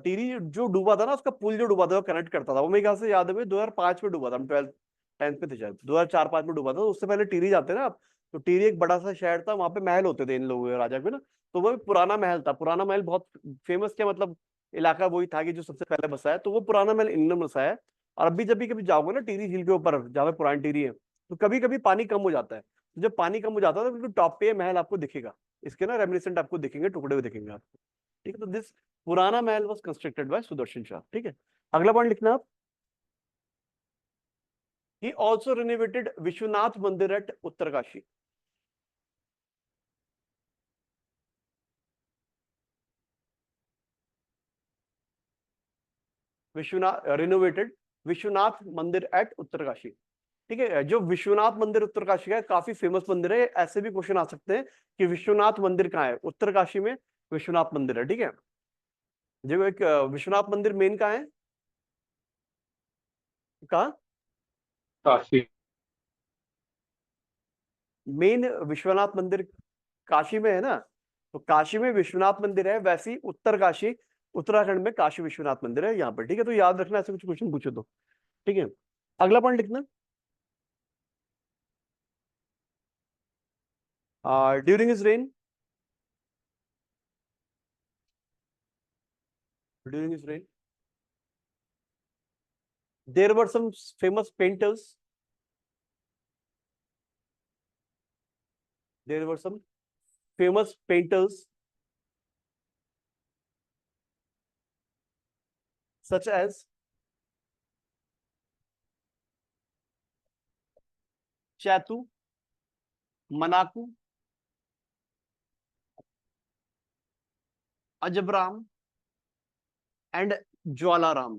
टिहरी जो डूबा था ना, उसका पुल जो डूबा था वो कनेक्ट करता था, वो मेरे ख्याल से याद है 2005 में डूबा था, हम 10th में थे शायद, 2004-5 में डूबा था। तो उससे पहले टिहरी जाते ना आप, तो टिहरी एक बड़ा सा शहर था, वहां पे महल होते थे इन लोगों के, राजा के ना। तो वो पुराना महल था, पुराना महल बहुत फेमस, क्या मतलब इलाका वही था कि जो सबसे पहले बसा है, तो वो पुराना महल इन्होंने बसाया है। और अभी जब भी कभी जाओगे ना टिहरी झील के ऊपर, जहाँ पे पुरानी टिहरी है, तो कभी कभी पानी कम हो जाता है। तो जब पानी कम हो जाता है तो बिल्कुल टॉप पे ये महल आपको दिखेगा, इसके ना रेमिनिसेंट आपको दिखेंगे, टुकड़े हुए दिखेंगे आपको। ठीक है, तो दिस पुराना महल was constructed by Sudarshan Shah. ठीक है, अगला पॉइंट लिखना आप। ही ऑल्सो रिनोवेटेड विश्वनाथ मंदिर एट उत्तरकाशी। विश्वनाथ रिनोवेटेड विश्वनाथ मंदिर एट उत्तरकाशी। ठीक है, जो विश्वनाथ मंदिर उत्तरकाशी का है, काफी फेमस मंदिर है। ऐसे भी क्वेश्चन आ सकते हैं कि विश्वनाथ मंदिर कहाँ है, उत्तरकाशी में विश्वनाथ मंदिर है। ठीक है, जो एक विश्वनाथ मंदिर मेन कहाँ है, कहाँ? काशी। मेन विश्वनाथ मंदिर काशी में है ना, तो काशी में विश्वनाथ मंदिर है, वैसे ही उत्तर काशी उत्तराखंड में काशी विश्वनाथ मंदिर है यहाँ पर। ठीक है, तो याद रखना, ऐसे कुछ क्वेश्चन पूछे तो। ठीक है, अगला पॉइंट लिखना। During his reign, during his reign there were some famous painters, there were some famous painters such as Chaitu, Manaku, Ajabram and Jwalaram.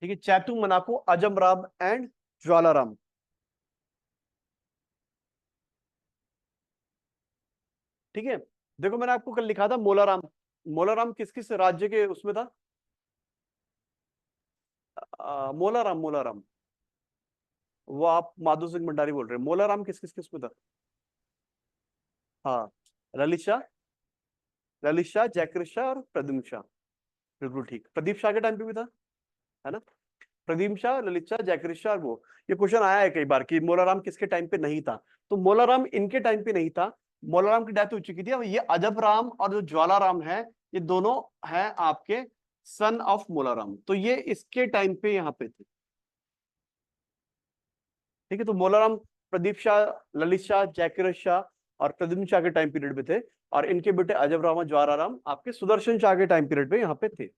ठीक है, चैतू, मनाकू, अजबराम एंड ज्वालाराम। ठीक है, देखो मैंने आपको कल लिखा था मोलाराम। मोलाराम किस किस राज्य के उसमें था? मोलाराम, मोलाराम, वो आप माधो सिंह भंडारी बोल रहे हैं। मोलाराम किस किस किस में था? हाँ, ललित शाह, ललित शाह, जयकृत शाह और प्रद्युम्न शाह। बिल्कुल ठीक, प्रदीप शाह के टाइम पे भी था, है ना? प्रदीप शाह, ललित शाह, जयकृत शाह और वो। ये क्वेश्चन आया है कई बार कि मोलाराम किसके टाइम पे नहीं था, तो मोलाराम इनके टाइम पे नहीं था, मोलाराम की डेथ हो चुकी थी। अब ये अजब राम और जो ज्वालाराम है, ये दोनों हैं आपके सन ऑफ मोलाराम, तो ये इसके टाइम पे यहाँ पे थे। ठीक है, तो मोलाराम प्रदीप शाह, ललित शाह, जयकिरत शाह और प्रद्युम्न शाह के टाइम पीरियड में थे, और इनके बेटे अजब राम और ज्वाराराम आपके सुदर्शन शाह के टाइम पीरियड में यहाँ पे थे।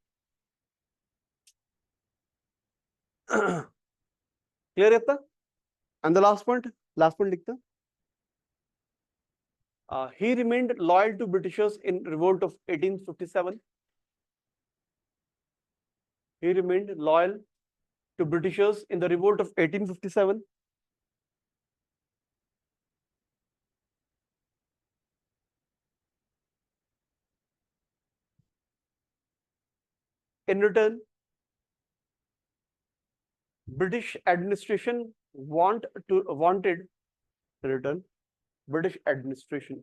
क्लियर है इतना? एंड द लास्ट पॉइंट लिखता। He remained loyal to Britishers in revolt of 1857. He remained loyal to Britishers in the revolt of 1857. In return, British administration wanted in return. British administration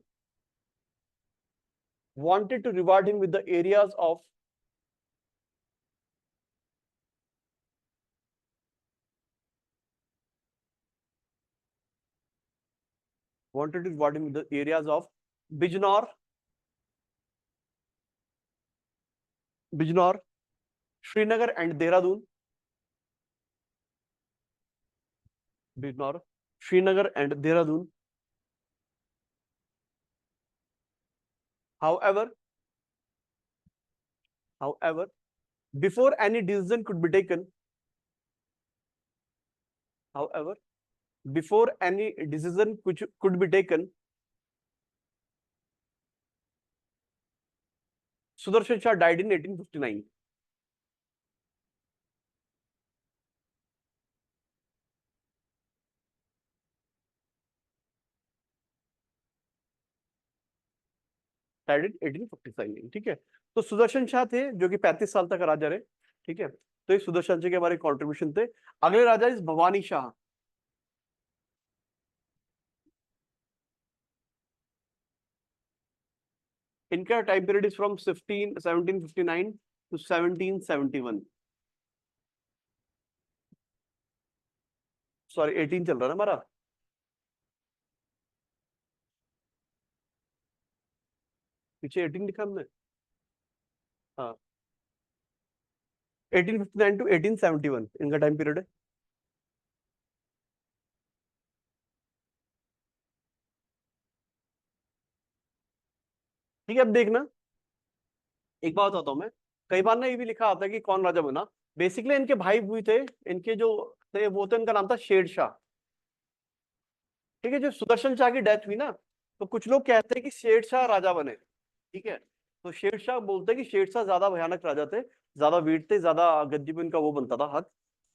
wanted to reward him with the areas of wanted to reward him with the areas of Bijnor, Bijnor, Srinagar and Dehradun. Bijnor, Srinagar and Dehradun. However, before any decision could be taken, however, before any decision which could be taken, Sudarshan Shah died in 1859. Died in 1859. ठीक है. तो सुदर्शन शाह थे जो कि 35 साल तक राजा रहे. ठीक है. तो ये सुदर्शन शाह के हमारे कॉन्ट्रीब्यूशन थे. अगले राजा इस भवानी शाह. इनका time period is from 1759 to 1771. Sorry 18 चल रहा है ना हमारा. पीछे 18 लिखा हमने. हाँ 1859 टू 1871 इनका टाइम पीरियड है. ठीक है. अब देखना एक बात बताता हूँ मैं. कई बार ना ये भी लिखा आता है कि कौन राजा बना. बेसिकली इनके भाई हुए थे. इनके जो थे वो तो इनका नाम था शेर शाह. ठीक है. जो सुदर्शन शाह की डेथ हुई ना तो कुछ लोग कहते हैं कि शेर शाह राजा बने. ठीक है. तो शेर शाह बोलते हैं कि शेर शाह ज्यादा भयानक राजा थे. ज्यादा वीर थे. ज्यादा गद्दी पे इनका वो बनता था हक.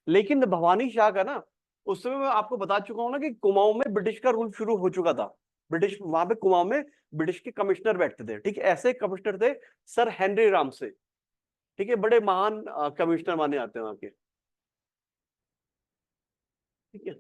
लेकिन भवानी शाह का ना उस समय मैं आपको बता चुका हूँ ना कि कुमाऊं में ब्रिटिश का रूल शुरू हो चुका था. ब्रिटिश वहां पे कुमाऊं में ब्रिटिश के कमिश्नर बैठते थे. ठीक है. ऐसे कमिश्नर थे सर हेनरी रामसे. ठीक है. बड़े महान कमिश्नर माने जाते हैं वहां के. ठीक है.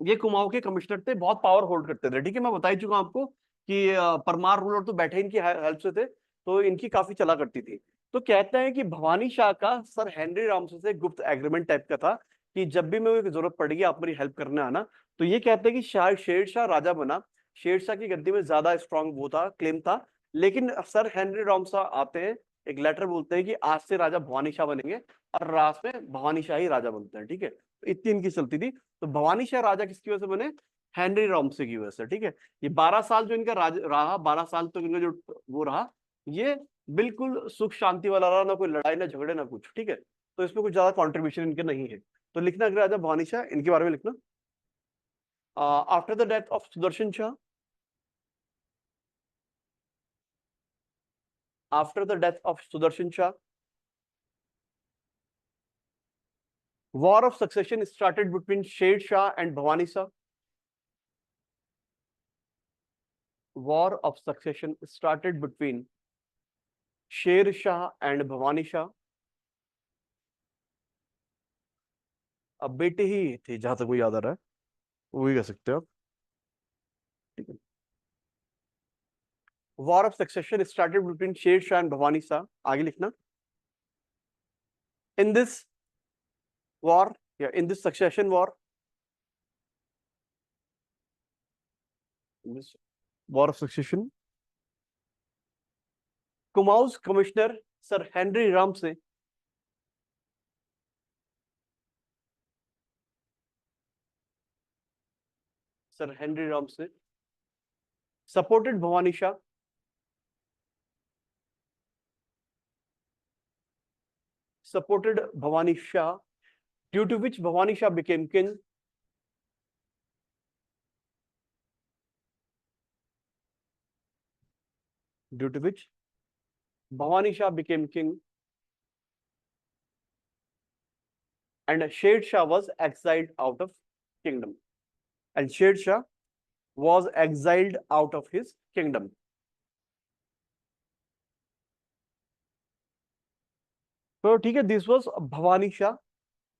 ये कुमाऊं के कमिश्नर थे. बहुत पावर होल्ड करते थे. ठीक है. मैं बता ही चुका हूं आपको कि परमार रूलर तो बैठे इनकी हेल्प से थे. तो इनकी काफी चला करती थी. तो कहते हैं कि भवानी शाह का सर हेनरी रामसे से गुप्त एग्रीमेंट टाइप का था कि जब भी मेरे को जरूरत पड़ेगी आप मेरी हेल्प करने आना. तो ये कहते हैं कि शाह शेर शाह राजा बना. शेर शाह की गद्दी में ज्यादा स्ट्रांग वो था क्लेम था. लेकिन सर हेनरी रामसा आते हैं एक लेटर बोलते हैं कि आज से राजा भवानी शाह बनेंगे और रात में भवानी शाह ही राजा बनते हैं. ठीक है. तो इतनी इनकी चलती थी. तो भवानी शाह राजा किसकी वजह से बने. हेनरी रामसे की वजह से. ठीक है. ये 12 साल जो इनका राज रहा 12 साल तक इनका जो वो रहा ये बिल्कुल सुख शांति वाला रहा. ना कोई लड़ाई ना झगड़े ना कुछ. ठीक है. तो इसमें कुछ ज्यादा कंट्रीब्यूशन इनके नहीं है. तो लिखना अगर राजा भवानी शाह इनके बारे में लिखना. After the death of Sudarshan Shah, after the death of Sudarshan Shah, war of succession started between Sher Shah and Bhavani Shah. War of succession started between Sher Shah and Bhavani Shah. अब बेटे ही थे जहां तक वो याद आ रहा है. वही कह सकते हो आप. ठीक है. War of succession started between Sher Shah and Bhavani Shah. आगे लिखना. In this war, yeah, in this succession war, in this war of succession, Kumaun's commissioner Sir Henry Ramsay supported Bhavani Shah. Supported Bhavani Shah, due to which Bhavani Shah became king. Due to which Bhavani Shah became king, and Sher Shah was exiled out of kingdom. And Sher Shah was exiled out of his kingdom. तो ठीक है. This was Bhavani Shah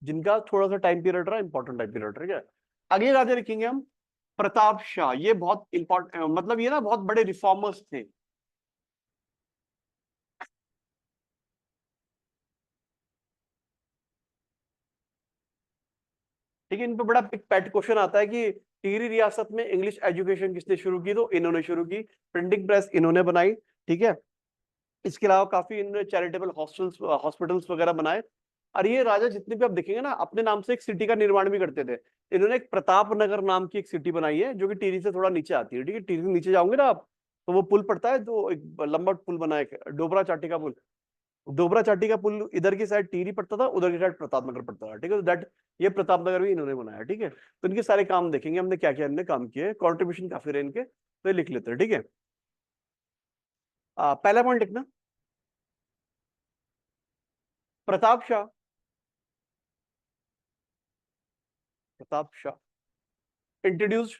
जिनका थोड़ा सा time period रहा. Important time period. ठीक है. अगले राजा लिखेंगे हम प्रताप शाह. ये बहुत इंपॉर्टेंट मतलब ये ना बहुत बड़े रिफॉर्मर्स थे. ठीक है. इन पे बड़ा पेट क्वेश्चन आता है कि टिहरी रियासत में इंग्लिश एजुकेशन किसने शुरू की. तो इन्होंने शुरू की. प्रिंटिंग प्रेस इन्होंने बनाई. ठीक है. इसके अलावा काफी इन्होंने चैरिटेबल हॉस्पिटल्स वगैरह बनाए. और ये राजा जितने भी आप देखेंगे ना अपने नाम से एक सिटी का निर्माण भी करते थे. इन्होंने एक प्रताप नगर नाम की एक सिटी बनाई है जो कि टिहरी से थोड़ा नीचे आती है, ठीक है। टिहरी से नीचे जाओगे ना आप, तो वो पुल पड़ता है, जो एक लंबा पुल बना है, डोबरा चाटी का पुल। डोबरा चाटी का पुल इधर की साइड टिहरी पड़ता था, उधर की साइड प्रताप नगर पड़ता था, ठीक है। दैट ये प्रताप नगर भी इन्होंने बनाया, ठीक है। तो इनके सारे काम देखेंगे हमने, क्या क्या इन्होंने काम किए, कॉन्ट्रीब्यूशन काफी रहे इनके, तो ये लिख लेते हैं, ठीक है। पहला पॉइंट लिखना, Pratap Shah. Pratap Shah introduced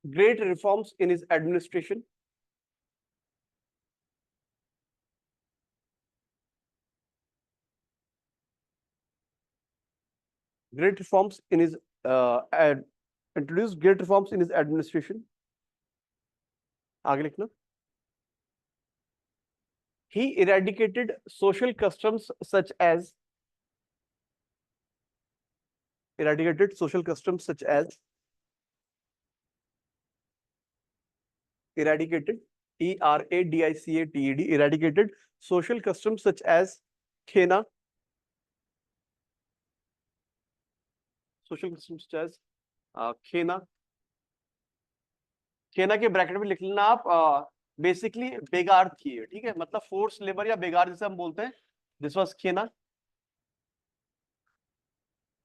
great reforms in his administration. Great reforms in his introduced great reforms in his administration. आगे लिखना, he eradicated social customs such as eradicated social customs such as eradicated eradicated eradicated social customs such as खेना, social customs such as खेना। खेना के bracket में लिख लेना आप, basically बेगार थी, ठीक है, मतलब फोर्स लेबर या बेगार जिसे हम बोलते हैं, दिस वाज खेना,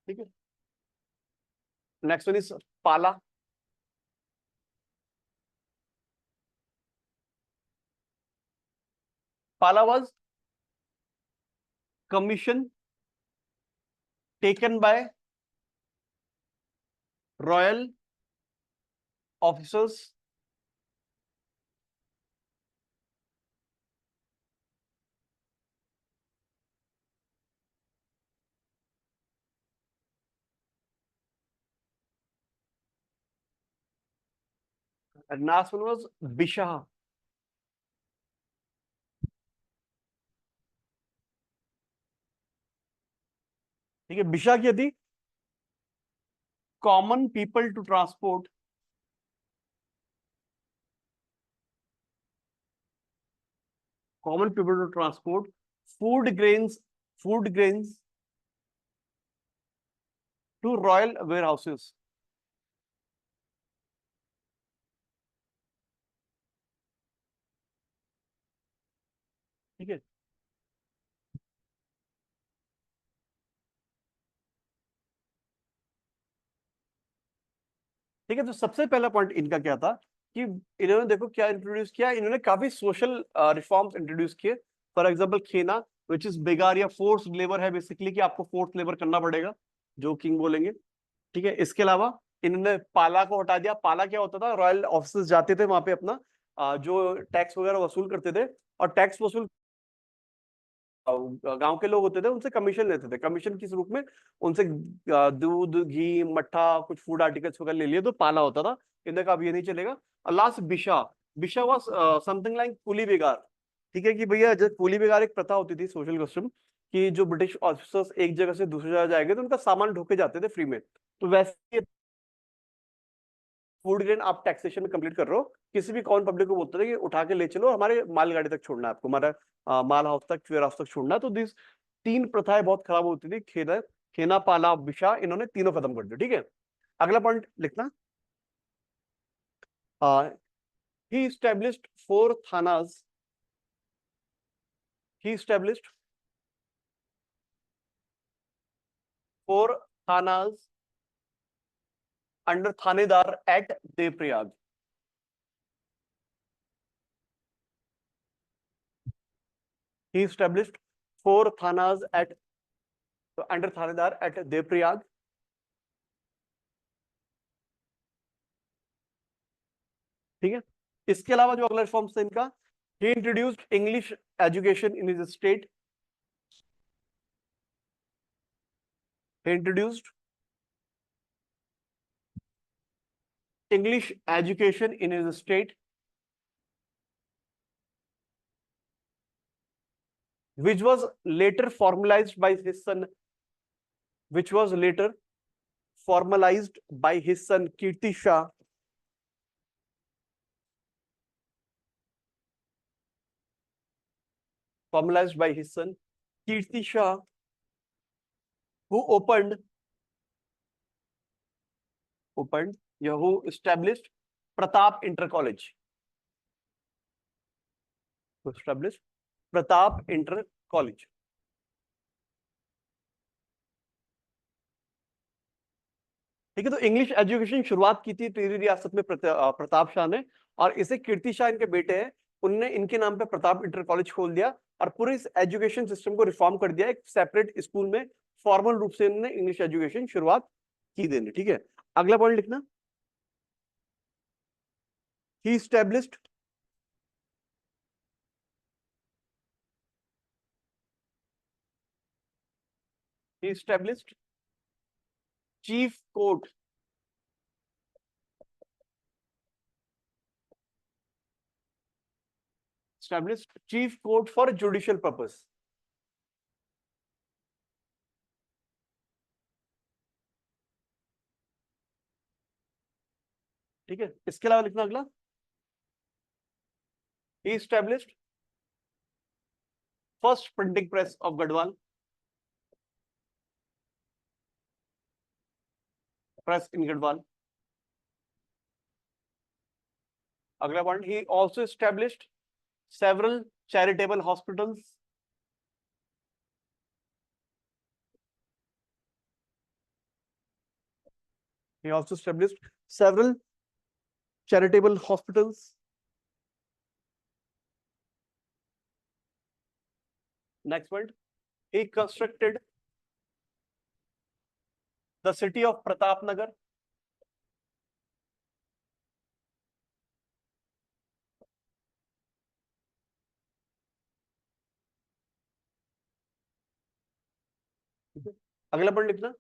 ठीक है। नेक्स्ट वन इज पाला। पाला was commission taken by royal officers and last one was बिशाह, ठीक है। बिशाह क्या थी, common people to transport food grains to royal warehouses, ठीक है। ठीक है, तो सबसे पहला पॉइंट इनका क्या था कि इन्होंने देखो क्या इंट्रोड्यूस किया, इन्होंने काफी सोशल रिफॉर्म्स इंट्रोड्यूस किए। फॉर एग्जांपल खेना, विच इज बेगार या फोर्स्ड लेबर है बेसिकली, कि आपको फोर्स्ड लेबर करना पड़ेगा, जो किंग बोलेंगे, ठीक है। इसके अलावा इन्होंने पाला को हटा दिया। पाला क्या होता था, रॉयल ऑफिसर्स जाते थे वहां पे अपना जो टैक्स वगैरह वसूल करते थे, और टैक्स वसूल गांव के लोग होते थे उनसे कमीशन लेते थे, कमीशन किस रूप में, उनसे दूध घी मट्ठा कुछ फूड आर्टिकल्स वगैरह ले लिए, तो पाला होता था। इनका अब ये नहीं चलेगा। Last Bisha, Bisha was something like Kuli Begar, ठीक है। कि भैया जब कुली बेगार एक प्रथा होती थी, सोशल कस्टम, कि जो ब्रिटिश ऑफिसर्स एक जगह से दूसरी जगह जाएंगे तो उनका सामान ढोके जाते थे फ्री में, तो वैसे फूड ग्रेन आप टैक्सेशन में कंप्लीट कर रहे हो, किसी भी कॉमन पब्लिक को बोलते थे कि उठा के ले चलो, हमारे मालगाड़ी तक छोड़ना है आपको, हमारा माल हाउस तक, वेयर हाउस तक छोड़ना है। तो दिस तीन प्रथाएं बहुत खराब होती थी, खेना खेना पाला बिशा, इन्होंने तीनों खत्म कर दिया, ठीक है। अगला पॉइंट लिखना, ही established फोर थानास, ही established फोर थानास अंडर थानेदार at Devprayag, he established four थानास at अंडर थानेदार एट देवप्रयाग, ठीक है। इसके अलावा जो अगला रिफॉर्म्स थे इनका, he introduced English education in his state, he introduced English education in his state, which was later formalized by his son, which was later formalized by his son Kirti Shah, formalized by his son Kirti Shah, who opened opened, who established Pratap Inter College. Established Pratap Inter College. ठीक है, तो English education शुरुआत की थी टिहरी रियासत में प्रताप शाह ने, और इसे कीर्ति शाह इनके बेटे हैं, उनने इनके नाम पे प्रताप इंटर कॉलेज खोल दिया और पूरे इस एजुकेशन सिस्टम को रिफॉर्म कर दिया। एक सेपरेट स्कूल में फॉर्मल रूप से इन्होंने इंग्लिश एजुकेशन शुरुआत की देने। ठीक है, अगला पॉइंट लिखना, he established chief court, for judicial purpose. ठीक है, इसके अलावा लिखना अगला, he established first printing press of Gadwal, press in Gadwal. अगला point, he also established several charitable hospitals. He also established several charitable hospitals. Next point, he constructed the city of Pratapnagar. अगला point लिखना,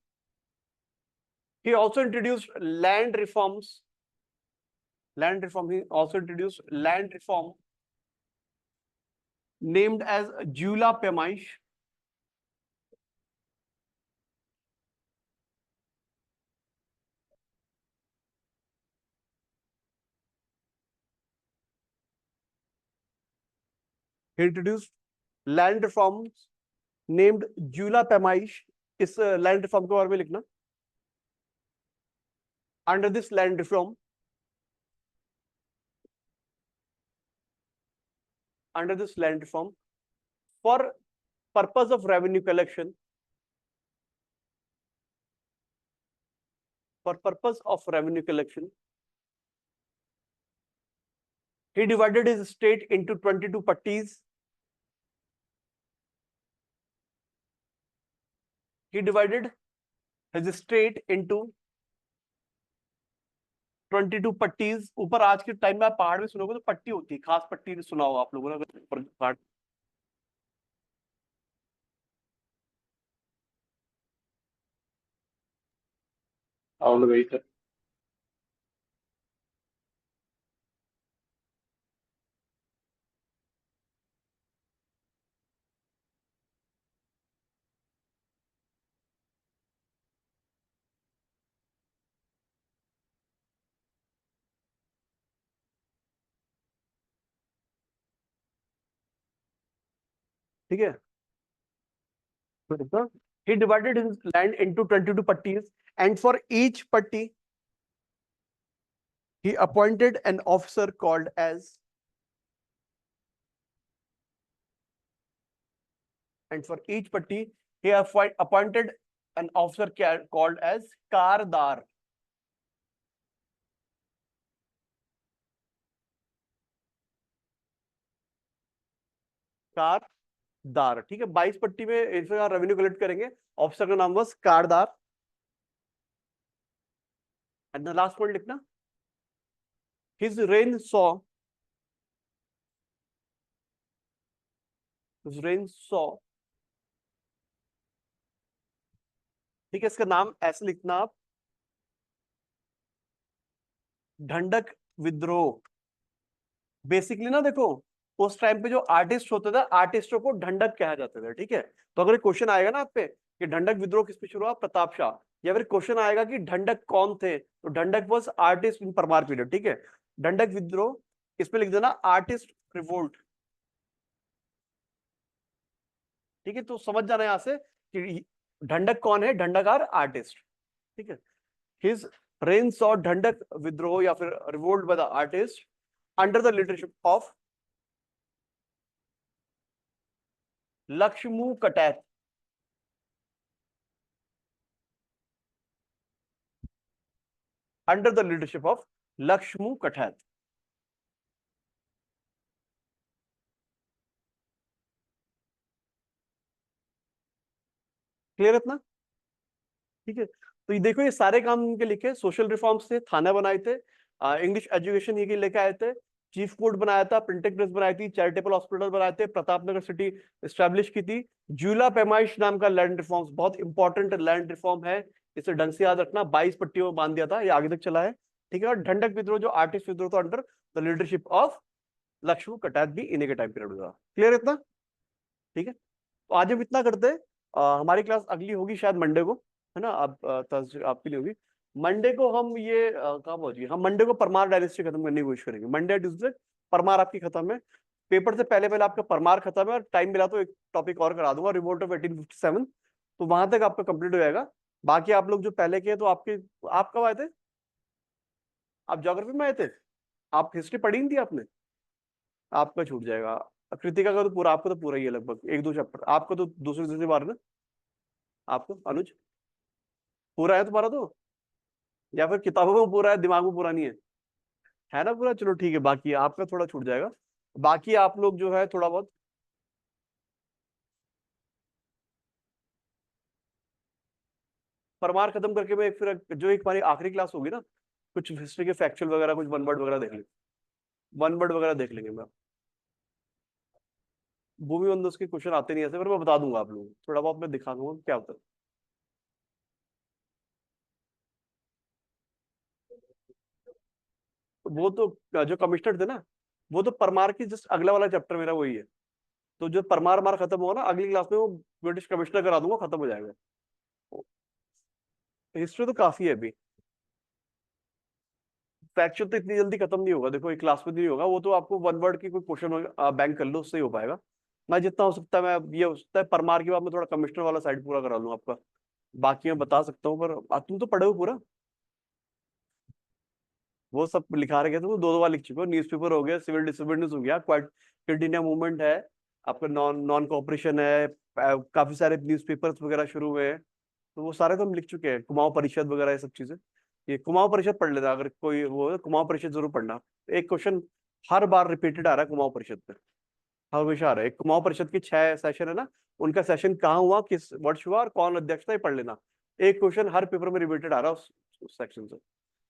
he also introduced land reforms. He also introduced land reform named as Jula Pemaish. He introduced land reforms named Jula Pemaish. इस land reform के बारे में लिखना, under this land reform, for purpose of revenue collection, he divided his state into 22 pattis. He divided his state into 22 पट्टीज। ऊपर आज के time में आप पहाड़ में सुनोगे तो पट्टी होती है, खास पट्टी सुना होगा आप लोगों ने अगर पहाड़। ऑल गई सर। ठीक है, he divided his land into 22 pattis, and for each patti he appointed an officer called as, appointed an officer called as Kardar. कारदार, ठीक है, 22 पट्टी में इसका रेवेन्यू कलेक्ट करेंगे, ऑफिसर का नाम was Kardar. And the last point लिखना, his reign saw ठीक है, इसका नाम ऐसे लिखना आप, ढंडक विद्रोह। बेसिकली ना देखो, उस टाइम पे जो आर्टिस्ट होते थे, आर्टिस्टों को ढंडक कहा जाता था। ठीक है, तो अगर क्वेश्चन आएगा ना आप पे कि ढंडक विद्रोह किस पे शुरू हुआ, प्रताप शाह, या फिर क्वेश्चन आएगा कि ढंडक कौन थे, तो Dhandak was artist in Parmar period. ठीक है, ढंडक विद्रोह, इस पे लिख देना आर्टिस्ट रिवोल्ट। ठीक है, तो समझ जाना यहां से कि ढंडक कौन है, ढंडक आर आर्टिस्ट। ठीक है, हिज रेंस और ढंढक विद्रोह या फिर revolt by the artist under the leadership of Lakshmu Kataith. Under the leadership of Lakshmu Kataith. Clear इतना? ठीक है, तो ये देखो, ये सारे काम इनके लिखे। सोशल रिफॉर्म्स थे, थाना बनाए थे, इंग्लिश एजुकेशन ये लेके आए थे, चीफ कोर्ट बनाया था, प्रिंटिंग प्रेस बनाई थी, चैरिटेबल हॉस्पिटल बनाए थे, प्रतापनगर सिटी एस्टैब्लिश की थी, जूला पैमाइश नाम का लैंड रिफॉर्म्स, बहुत इंपॉर्टेंट लैंड रिफॉर्म है, इसे ढंग से याद रखना। 22 पट्टियों में बांध दिया था, ये आगे तक चला है। ठीक है, और ढंढक विद्रोह जो आर्टिस्ट विद्रोह था under the leadership of Lakshmu कटैत भी इन्हीं के टाइम पीरियड हुआ। क्लियर इतना? ठीक है, तो आज हम इतना करते हैं। हमारी क्लास अगली होगी शायद मंडे को, है ना? अब थर्सडे आपके लिए होगी। मंडे को हम ये कहाँ पहुंची, हम मंडे को परमार डायनेस्टी खत्म करने की कोशिश करेंगे। मंडे ट्यूसडे परमार आपकी खत्म है, पेपर से पहले पहले आपका परमार खत्म है, और टाइम मिला तो एक टॉपिक और करा दूंगा, रिवोल्ट ऑफ 1857, तो वहां तक आपका कंप्लीट हो जाएगा। बाकी आप लोग जो पहले के हैं, तो आपके, आप कब आए थे? आप ज्योग्राफी में आए थे? आप हिस्ट्री पढ़ी नहीं थी आपने? आपका छूट जाएगा। कृतिका का तो पूरा, आपको तो पूरा ही है लगभग, एक दो चैप्टर आपको तो दूसरे दूसरी बार ना। आपको अनुज पूरा है तुम्हारा तो, या फिर किताबों में पूरा है दिमाग में पूरा नहीं है ना पूरा? चलो ठीक है, बाकी आपका थोड़ा छूट जाएगा। बाकी आप लोग जो है थोड़ा बहुत परमार खत्म करके, मैं फिर जो एक हमारी आखिरी क्लास होगी ना, कुछ हिस्ट्री के फैक्चुअल वगैरह, कुछ वन वर्ड वगैरह देख लेंगे, वन वर्ड वगैरह देख लेंगे। मैं भूमि बंदोबस्त के क्वेश्चन आते नहीं ऐसे, पर मैं बता दूंगा आप लोगों को, थोड़ा बहुत मैं दिखा दूंगा क्या होता है। वो तो जो कमिश्नर थे ना, वो तो परमार की जस्ट अगला वाला चैप्टर मेरा वही है। तो जो परमार मार खत्म होगा ना, अगली क्लास में वो ब्रिटिश कमिश्नर करा दूंगा, खत्म हो जाएगा। हिस्ट्री तो काफी है अभी। फैक्चुअल तो इतनी जल्दी खत्म नहीं होगा, देखो एक क्लास में नहीं होगा वो, तो आपको वन वर्ड की कोई क्वेश्चन बैंक कर लो, उससे ही हो पाएगा। मैं जितना हो सकता है, मैं ये हो सकता है परमार के बाद में थोड़ा कमिश्नर वाला साइड पूरा करा लूँ आपका। बाकी मैं बता सकता हूँ, पर तुम तो पढ़े हो पूरा, वो सब लिखा रखे, तुम तो दो दो बार लिख चुके हो। न्यूज़पेपर हो गया, सिविल डिसोबीडियंस हो गया, क्विट इंडिया मूवमेंट है, आपका नॉन नॉन कोऑपरेशन है, काफी सारे न्यूज़पेपर्स वगैरह शुरू हुए हैं, तो वो सारे तो हम लिख चुके हैं। कुमाऊं परिषद वगैरह ये सब चीजें, ये कुमाऊं परिषद पढ़ लेना, अगर कोई वो है, कुमाऊं परिषद जरूर पढ़ना। एक क्वेश्चन हर बार रिपीटेड आ रहा है कुमाऊं परिषद पे, हमेशा आ रहा है। एक कुमाऊं परिषद की 6 सेशन है ना, उनका सेशन कहाँ हुआ, किस वर्ष हुआ, और कौन अध्यक्ष था, ये पढ़ लेना। एक क्वेश्चन हर पेपर में रिपीटेड आ रहा है उस सेक्शन से।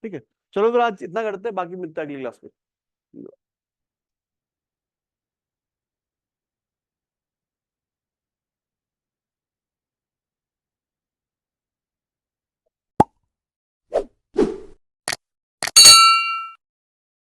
ठीक है, चलो फिर आज इतना करते हैं, बाकी मिलते हैं अगली क्लास में।